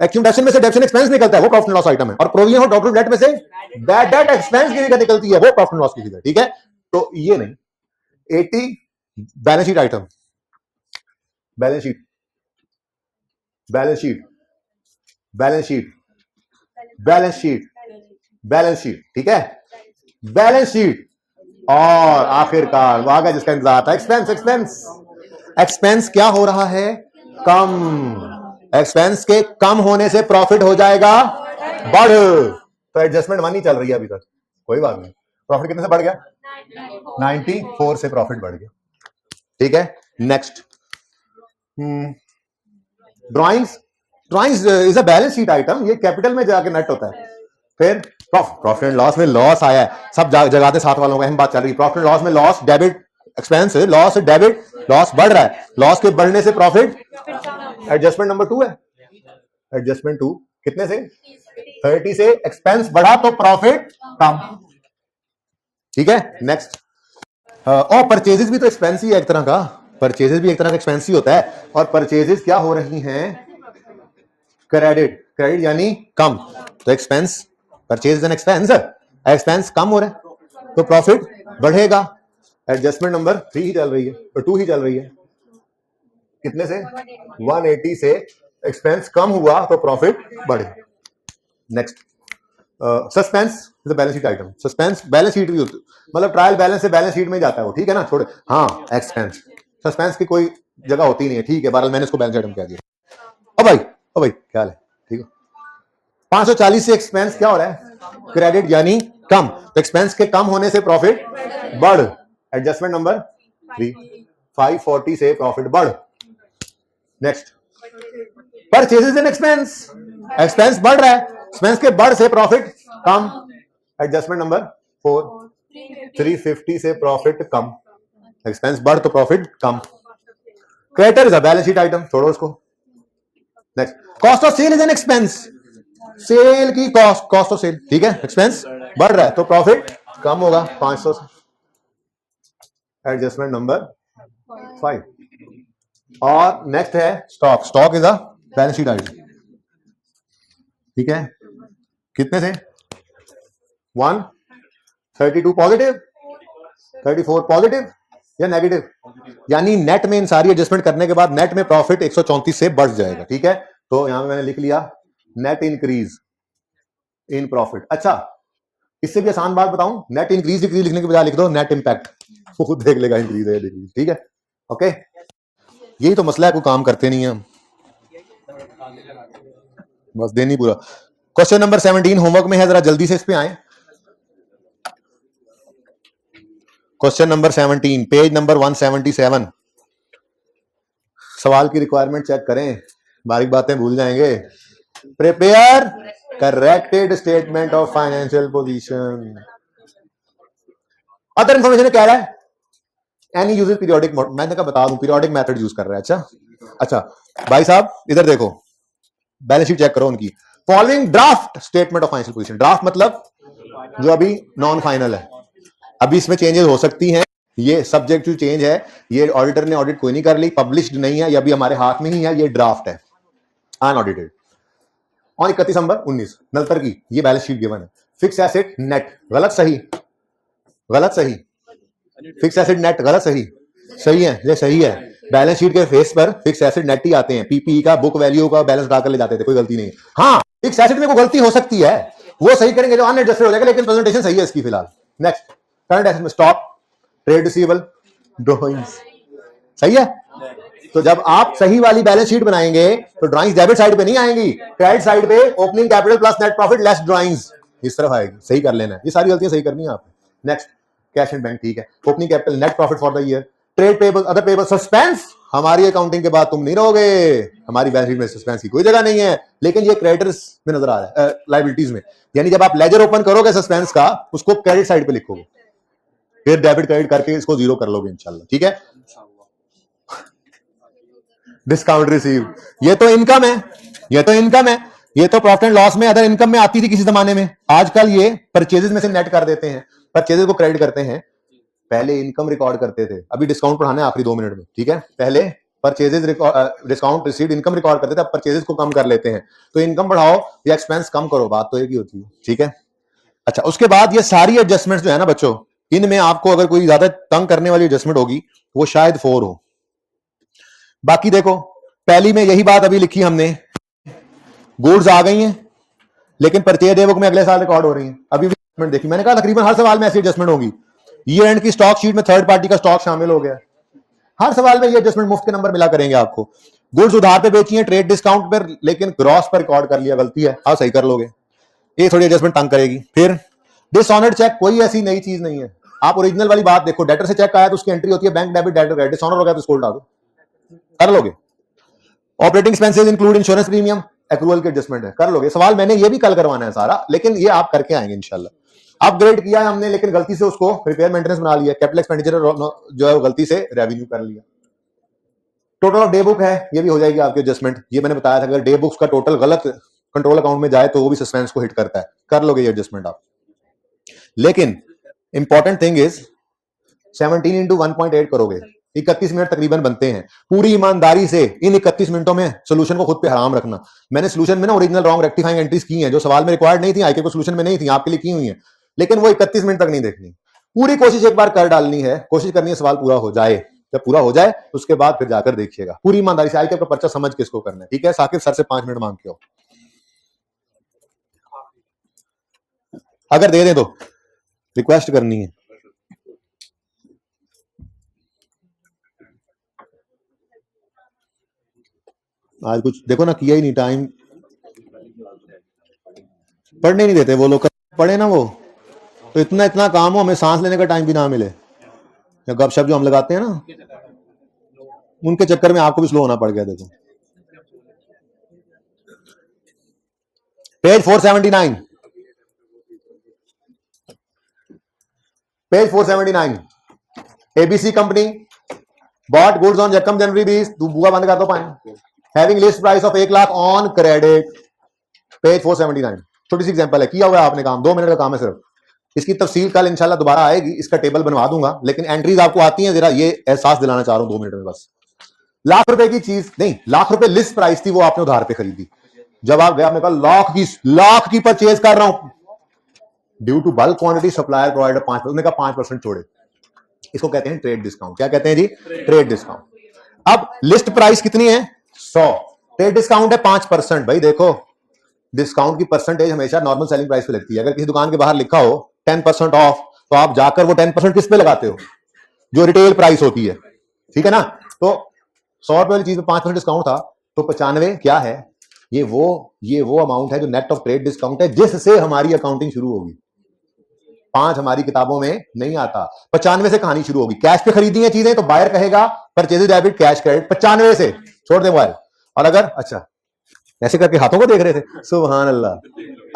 एक्यूमुलेशन में से डेप्रिसिएशन एक्सपेंस निकलता है, वो प्रॉफिट एंड लॉस आइटम है, और प्रोविजन और टोटल डेट में से बैड डेट एक्सपेंस की फिगर निकलती है, वो प्रॉफिट एंड लॉस की फिगर, ठीक है। तो ये नहीं, 80 balance sheet item, balance sheet, balance sheet, balance sheet, balance sheet, balance sheet, ठीक है, बैलेंस शीट। और आखिरकार वो आ गया जिसका इंतजार था, एक्सपेंस, एक्सपेंस, एक्सपेंस क्या हो रहा है, कम, एक्सपेंस के कम होने से प्रॉफिट हो जाएगा बढ़। तो एडजस्टमेंट 1 ही चल रही है अभी तक, कोई बात नहीं। प्रॉफिट कितने से बढ़ गया, 94 से प्रॉफिट बढ़ गया, ठीक है। Next, drawings, drawings is a balance sheet item, ये कैपिटल में जाके नेट होता है। फिर प्रॉफिट एंड लॉस में लॉस आया है, सब जगह साथ वालों का अहम बात चल रही है। प्रॉफिट एंड लॉस में loss debit, expense loss debit, loss बढ़ रहा है, लॉस के बढ़ने से प्रॉफिट, एडजस्टमेंट नंबर 2 है, एडजस्टमेंट 2 कितने से 30 से, एक्सपेंस बढ़ा तो प्रॉफिट कम, ठीक है। नेक्स्ट, और परचेजेस भी तो एक्सपेंस ही है एक तरह का, परचेजेस भी एक तरह का एक्सपेंस ही होता है, और परचेजेस क्या हो रही हैं, क्रेडिट, क्रेडिट यानी कम, तो expense, purchase an expense, expense कम हो रहा है तो प्रॉफिट बढ़ेगा। एडजस्टमेंट नंबर 3 ही चल रही है, तो 2 ही चल रही है, कितने से 180 से, एक्सपेंस कम हुआ तो प्रॉफिट बढ़े। Next, suspense is a balance sheet item, suspense balance sheet भी होती है, मतलब ट्रायल बैलेंस से बैलेंस शीट में जाता है वो, ठीक है ना, छोड़े, हाँ, एक्सपेंस, सस्पेंस की कोई जगह होती नहीं है, ठीक है, बहरहाल मैंने इसको बैलेंस आइटम कह दिया। ओ भाई क्या हाल है, ठीक है। 540 से एक्सपेंस क्या हो रहा है, क्रेडिट यानी कम, तो एक्सपेंस के कम होने से प्रॉफिट बढ़, एडजस्टमेंट नंबर 3, 540 से प्रॉफिट बढ़। Next, purchases and expense, expense बढ़ रहा है, एक्सपेंस के बढ़ से प्रॉफिट कम, एडजस्टमेंट नंबर 4, 350 से प्रॉफिट कम, एक्सपेंस बढ़ तो प्रॉफिट कम। Creditor is a balance sheet item, छोड़ो उसको। Next, cost of sale is an expense, sale की कॉस्ट, कॉस्ट ऑफ सेल, ठीक है, एक्सपेंस बढ़ रहा है तो प्रॉफिट कम होगा 500 से, एडजस्टमेंट नंबर 5। और नेक्स्ट है stock, stock is a balance sheet item, ठीक है, कितने से 132 पॉजिटिव, 34 पॉजिटिव या नेगेटिव, यानी नेट में इन सारी एडजस्टमेंट करने के बाद नेट में प्रॉफिट 134 से बढ़ जाएगा, ठीक है। तो यहां मैंने लिख लिया नेट इंक्रीज इन प्रॉफिट। अच्छा, इससे भी आसान बात बताऊं, नेट इंक्रीज डिक्रीज लिखने के बजाय लिख दो नेट इंपैक्ट, वो खुद देख लेगा इंक्रीज है डिक्रीज, ठीक है, ओके। यही तो मसला है, कोई काम करते नहीं है, बस देनी पूरा। क्वेश्चन नंबर 17 होमवर्क में है, जरा जल्दी से इस पे आए। क्वेश्चन नंबर 17, पेज नंबर 177, सवाल की रिक्वायरमेंट चेक करें, बारीक बातें भूल जाएंगे। Prepare corrected statement of financial position. Other information कह रहा है एनी यूजेस पीरियोडिक, मैंने कहा बता दूं पीरियोडिक मेथड यूज कर रहा है। अच्छा भाई साहब इधर देखो, बैलेंस शीट चेक करो उनकी। Following draft statement of financial position, draft मतलब जो अभी नॉन फाइनल है, अभी इसमें चेंजेस हो सकती हैं, ये सब्जेक्ट टू चेंज है, ये ऑडिटर ने ऑडिट कोई नहीं कर ली, पब्लिश्ड नहीं है, ये अभी हमारे हाथ में ही है, ये ड्राफ्ट है अनऑडिटेड। और 31 दिसंबर 19 नलतर की ये बैलेंस शीट गिवन है। फिक्स एसेट नेट, गलत सही, गलत सही, फिक्स एसेट नेट गलत सही, सही है, ये सही है। बैलेंस शीट के फेस पर फिक्स एसेट नेट ही आते हैं, पीपीई का बुक वैल्यू का बैलेंस डालकर ले जाते थे, कोई गलती नहीं। हाँ फिक्स एसेट में कोई गलती हो सकती है, वो सही करेंगे जो अनएडजस्टेड हो जाएगा, लेकिन प्रेजेंटेशन सही है इसकी फिलहाल। नेक्स्ट करंट एसेट में स्टॉक, ट्रेड रिसीवेबल, ड्रॉइंग्स, सही है। तो जब आप सही वाली बैलेंस शीट बनाएंगे तो ड्राइंग्स डेबिट साइड पे नहीं आएंगी, क्रेडिट साइड पे opening capital plus net profit less drawings इस तरफ आएगी। सही कर लेना है, ये सारी गलतियां सही करनी है आपने। नेक्स्ट कैश एंड बैंक, ठीक है। Opening capital, net profit for the year, trade payable, other payable, suspense, हमारी अकाउंटिंग के बाद तुम नहीं रहोगे, हमारी बैलेंस शीट में सस्पेंस की कोई जगह नहीं है, लेकिन ये क्रेडिटर्स में नजर आ रहा है, लायबिलिटीज में। यानी जब आप लेजर ओपन करोगे सस्पेंस का, उसको क्रेडिट साइड पे लिखोगे, फिर डेबिट क्रेडिट करके इसको जीरो कर लोगे इंशाल्लाह, ठीक है। डिस्काउंट रिसीव, ये तो इनकम है, ये तो इनकम है, ये तो प्रॉफिट एंड लॉस में अदर इनकम में आती थी किसी जमाने में, आजकल ये परचेजेस में से नेट कर देते हैं, परचेजेस को क्रेडिट करते हैं। पहले इनकम रिकॉर्ड करते थे, अभी डिस्काउंट पढ़ाना है आखिरी 2 मिनट में, ठीक है। पहले purchases discount received income record करते थे, अब परचेजेस को कम कर लेते हैं। तो इनकम बढ़ाओ या एक्सपेंस कम करो, बात तो एक ही होती है, ठीक है। अच्छा उसके बाद ये सारी एडजस्टमेंट्स जो है ना बच्चों, इनमें आपको अगर कोई ज्यादा तंग करने वाली एडजस्टमेंट होगी वो शायद 4 हो। बाकी देखो पहली में यही बात अभी लिखी हमने, गुड्स आ गई हैं लेकिन परचेज डे बुक में अगले साल रिकॉर्ड हो रही है। अभी एडजस्टमेंट देखी, मैंने कहा तकरीबन हर सवाल में ऐसी एडजस्टमेंट होगी। ईयर एंड की स्टॉक शीट में थर्ड पार्टी का स्टॉक शामिल हो गया, हर सवाल में ये एडजस्टमेंट मुफ्त के नंबर मिला करेंगे आपको। गुड्स उधार पे बेची है ट्रेड डिस्काउंट पर, लेकिन ग्रॉस पर रिकॉर्ड कर लिया, गलती है, आप सही कर लोगे, ये थोड़ी एडजस्टमेंट तंग करेगी। फिर डिसऑनर्ड चेक, कोई ऐसी नई चीज नहीं है, आप ओरिजिनल वाली बात देखो, डेटर से चेक आया तो उसकी एंट्री होती है bank debit debtor credit, dishonour हो गया तो उसको उल्टा दो, कर लोगे। Operating expenses include insurance premium, accrual के एडजस्टमेंट है, कर लोगे। सवाल मैंने ये भी कल करवाना है सारा, लेकिन ये आप करके आएंगे इंशाल्लाह। अपग्रेड किया है हमने, लेकिन गलती से उसको रिपेयर मेंटेनेंस बना लिया, कैपिटल एक्सपेंडिचर जो है गलती से रेवेन्यू कर लिया। टोटल ऑफ डे बुक है, ये भी हो जाएगी आपकी एडजस्टमेंट, ये मैंने बताया था, अगर डे बुक्स का टोटल गलत कंट्रोल अकाउंट में जाए तो वो भी सस्पेंस को हिट करता है, कर लोगे ये एडजस्टमेंट आप। लेकिन इंपॉर्टेंट थिंग इज 17 इंटू 1.8 करोगे, 31 मिनट तकरीबन बनते हैं। पूरी ईमानदारी से इन 31 मिनटों में सोल्यूशन को खुद पे हराम रखना। मैंने सोल्यूशन में ना ओरिजिनल रॉन्ग रेक्टिफाइंग एंट्रीज की हैं जो सवाल में रिक्वायर्ड नहीं थी, आईके को सोल्यूशन में नहीं थी, आपके लिए की हुई है, लेकिन वो 31 मिनट तक नहीं देखनी, पूरी कोशिश एक बार कर डालनी है, कोशिश करनी है सवाल पूरा हो जाए, जब पूरा हो जाए उसके बाद फिर जाकर देखिएगा पूरी ईमानदारी से, आईके का पर्चा समझ के इसको करना है, ठीक है। साकिब सर से 5 मिनट मांग के हो, अगर दे दें तो रिक्वेस्ट करनी है। आज कुछ देखो ना, किया ही नहीं, टाइम पढ़ने नहीं देते वो लोग, पढ़े ना वो तो इतना इतना काम हो, हमें सांस लेने का टाइम भी ना मिले, या गपशप जो हम लगाते हैं ना, उनके चक्कर में आपको भी स्लो होना पड़ गया। देखो page 479, page 479, ABC company bought goods on यकम जनवरी 20, बुआ बंद कर दो पाए, having list price of 1 lakh on credit, page 479। छोटी सी एग्जांपल है, किया हुआ है आपने काम, 2 मिनट का काम है सिर्फ, इसकी तफसील कल इंशाल्लाह दोबारा आएगी, इसका टेबल बनवा दूंगा, लेकिन एंट्रीज आपको आती हैं, जरा ये एहसास दिलाना चाह रहा हूं 2 मिनट में बस। लाख रुपए की चीज नहीं, लाख रुपए लिस्ट प्राइस थी, वो आपने उधार पे खरीदी, जब आप गए आपने कहा लाख की परचेज कर रहा हूं, due to bulk quantity supplier provider 5%, उसने कहा 5% छोड़े, इसको कहते हैं ट्रेड डिस्काउंट। क्या कहते हैं जी? Trade discount. अब लिस्ट प्राइस कितनी है? 100, ट्रेड डिस्काउंट है 5%। भाई देखो डिस्काउंट की परसेंटेज हमेशा नॉर्मल सेलिंग प्राइस पे लगती है, अगर किसी दुकान के बाहर लिखा हो 10% ऑफ, तो आप जाकर वो 10% किस पे लगाते हो? जो रिटेल प्राइस होती है, ठीक है ना। तो 100 रुपए वाली चीज में 5% डिस्काउंट था, तो 95 क्या है? ये वो अमाउंट है जो नेट ऑफ ट्रेड डिस्काउंट है, जिससे हमारी अकाउंटिंग शुरू होगी। 5 हमारी किताबों में नहीं आता, 95 से कहानी शुरू होगी। कैश पे खरीदी है चीजें तो बायर कहेगा परचेजेस डेबिट कैश क्रेडिट 95 से छोड़ दे मोबाइल। और अगर अच्छा ऐसे करके हाथों को देख रहे थे, सुभान अल्लाह,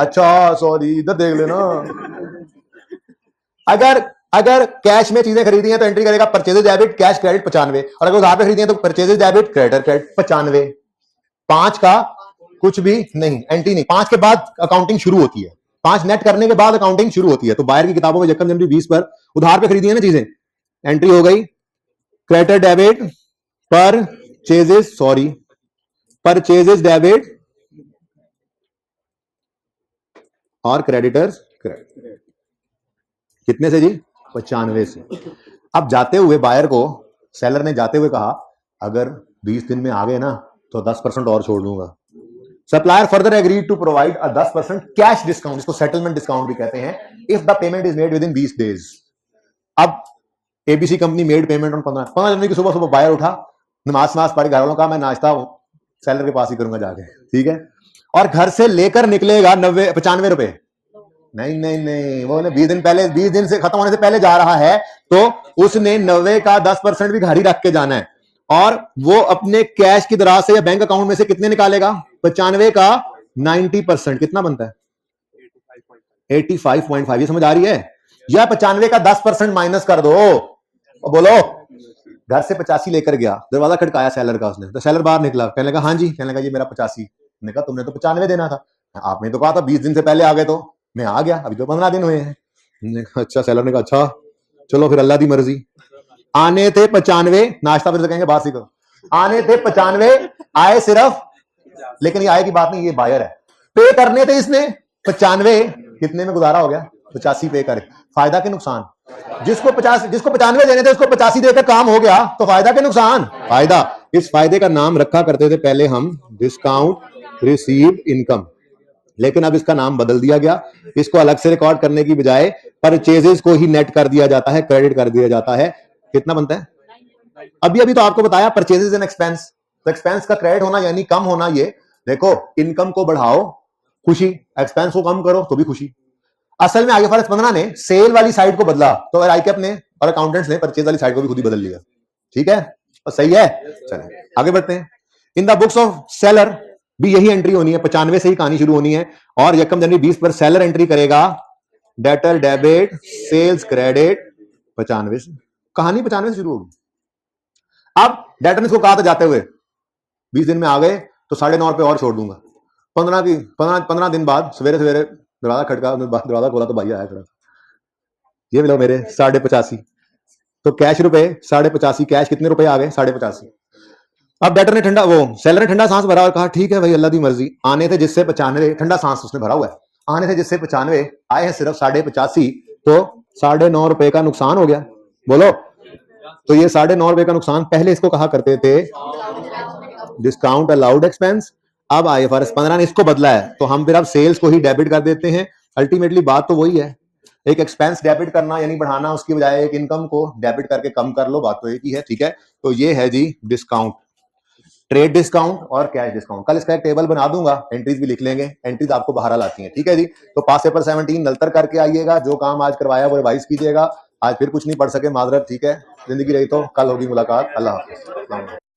अच्छा सॉरी इधर देख लेना। अगर कैश में चीजें खरीदी हैं तो एंट्री करेगा परचेजेस डेबिट कैश क्रेडिट 95, और अगर उधार पे खरीदी हैं तो परचेजेस डेबिट क्रेडिटर क्रेडिट 95। 5 का कुछ भी नहीं, एंट्री नहीं। 5 के बाद अकाउंटिंग शुरू होती है, 5 नेट करने के बाद अकाउंटिंग शुरू होती है। तो बायर की किताबों में यकम जनवरी 20 पर उधार पे खरीदी है ना चीजें, एंट्री हो गई क्रेडिटर डेबिट परचेजेस डेबिट और क्रेडिटर्स क्रेडिट। कितने से जी? 95 से। अब जाते हुए बायर को सेलर ने जाते हुए कहा अगर 20 दिन में आ गए ना तो 10% और छोड़ दूंगा। Supplier further agreed to provide a 10% cash discount, इसको सेटलमेंट डिस्काउंट भी कहते हैं, if the payment is made within 20 days. अब ABC company made payment on 15 जनवरी की सुबह सुबह बायर उठा, नमाज पढ़, घर वालों का मैं नाश्ता सेलर के पास ही करूंगा जाके, ठीक है, और घर से लेकर निकलेगा 95 रुपए। नहीं, वो 20 दिन पहले, 20 दिन से खत्म होने से पहले जा रहा है तो उसने 90 का 10% भी घर ही रख के जाना है, और वो अपने कैश की दराज से या बैंक अकाउंट में से कितने निकालेगा? 95 का 90% कितना बनता है? 85.5। ये समझ आ रही है? या 95 का 10% माइनस कर दो, और बोलो घर से 85 लेकर गया, दरवाजा खटकाया सेलर का, उसने तो सेलर बाहर निकला, कहने लगा हाँ जी, कहने लगा ये मेरा 85। मैंने कहा तुमने तो 95 देना था, आपने तो कहा था 20 दिन से पहले आ गए, तो मैं आ गया, अभी तो 15 दिन हुए हैं। अच्छा, सेलर ने कहा अच्छा चलो फिर अल्लाह दी मर्जी। आने थे 95, नाश्ता फिर कहेंगे बात ही करो, आने थे 95, आए सिर्फ, लेकिन ये आए की बात नहीं, ये बायर है, पे करने थे इसने 95, कितने में गुजारा हो गया? 85 पे करे। फायदा के नुकसान? जिसको 95 देने थे उसको 85 देकर काम हो गया, तो फायदा के नुकसान? फायदा। इस फायदे का नाम रखा करते थे पहले हम डिस्काउंट रिसीव्ड इनकम, लेकिन अब इसका नाम बदल दिया गया। इसको अलग से रिकॉर्ड करने की बजाय परचेजेस को ही नेट कर दिया जाता है, क्रेडिट कर दिया जाता है। कितना बनता है? अभी तो आपको बताया परचेजेस एंड एक्सपेंस, तो एक्सपेंस का क्रेडिट होना यानी कम होना। ये देखो, इनकम को बढ़ाओ खुशी, एक्सपेंस को कम करो तो भी खुशी। असल में आईएफआरएस 15 ने सेल वाली साइड को बदला, तो आईकैप ने और अकाउंटेंट्स ने परचेज वाली साइड को भी खुद ही बदल लिया, ठीक है, और सही है। चलिए आगे बढ़ते हैं। In the books of seller भी यही एंट्री होनी है, 95 से ही कहानी शुरू होनी है, और यकम जनवरी 20 पर सेलर एंट्री करेगा डेटर डेबिट सेल्स क्रेडिट 95 से, कहानी 95 से शुरू होगी। अब डेटर ने इसको कहा था जाते हुए 20 दिन में आ गए तो 9.5 रुपए और छोड़ दूंगा। 15 दिन बाद सवेरे दरवाजा खटका, दरवाजा खोला तो भाई आया खड़ा, ये मिलो मेरे 85.5, तो कैश रुपए 85.5, कैश कितने रुपए आ गए? 85.5। अब डेटर ने सेलर ने ठंडा सांस भरा और कहा ठीक है भाई अल्लाह दी मर्जी। आने थे जिससे 95, ठंडा सांस उसने भरा हुआ है, आने थे जिससे 95, आए हैं सिर्फ 85.5, तो 9.5 रुपए का नुकसान हो गया। बोलो, तो ये 9.5 रुपए का नुकसान पहले इसको कहा करते थे डिस्काउंट अलाउड एक्सपेंस, अब आईएफआरएस 15 ने इसको बदला है, तो हम फिर अब सेल्स को ही डेबिट कर देते हैं। अल्टीमेटली बात तो वही है, एक एक्सपेंस डेबिट करना यानी बढ़ाना, उसकी बजाय एक इनकम को डेबिट करके कम कर लो, बात तो एक ही है, ठीक है। तो ये है जी डिस्काउंट, ट्रेड डिस्काउंट और कैश डिस्काउंट। कल इसका एक टेबल बना दूंगा, एंट्रीज भी लिख लेंगे, एंट्रीज आपको बहरहाल आती हैं, ठीक है जी। तो पास पेपर 17 नलतर करके आइएगा, जो काम आज करवाया वो रिवाइज कीजिएगा। आज फिर कुछ नहीं पढ़ सके, माजरत, ठीक है, जिंदगी रही तो कल होगी मुलाकात। अल्लाह हाफिज़।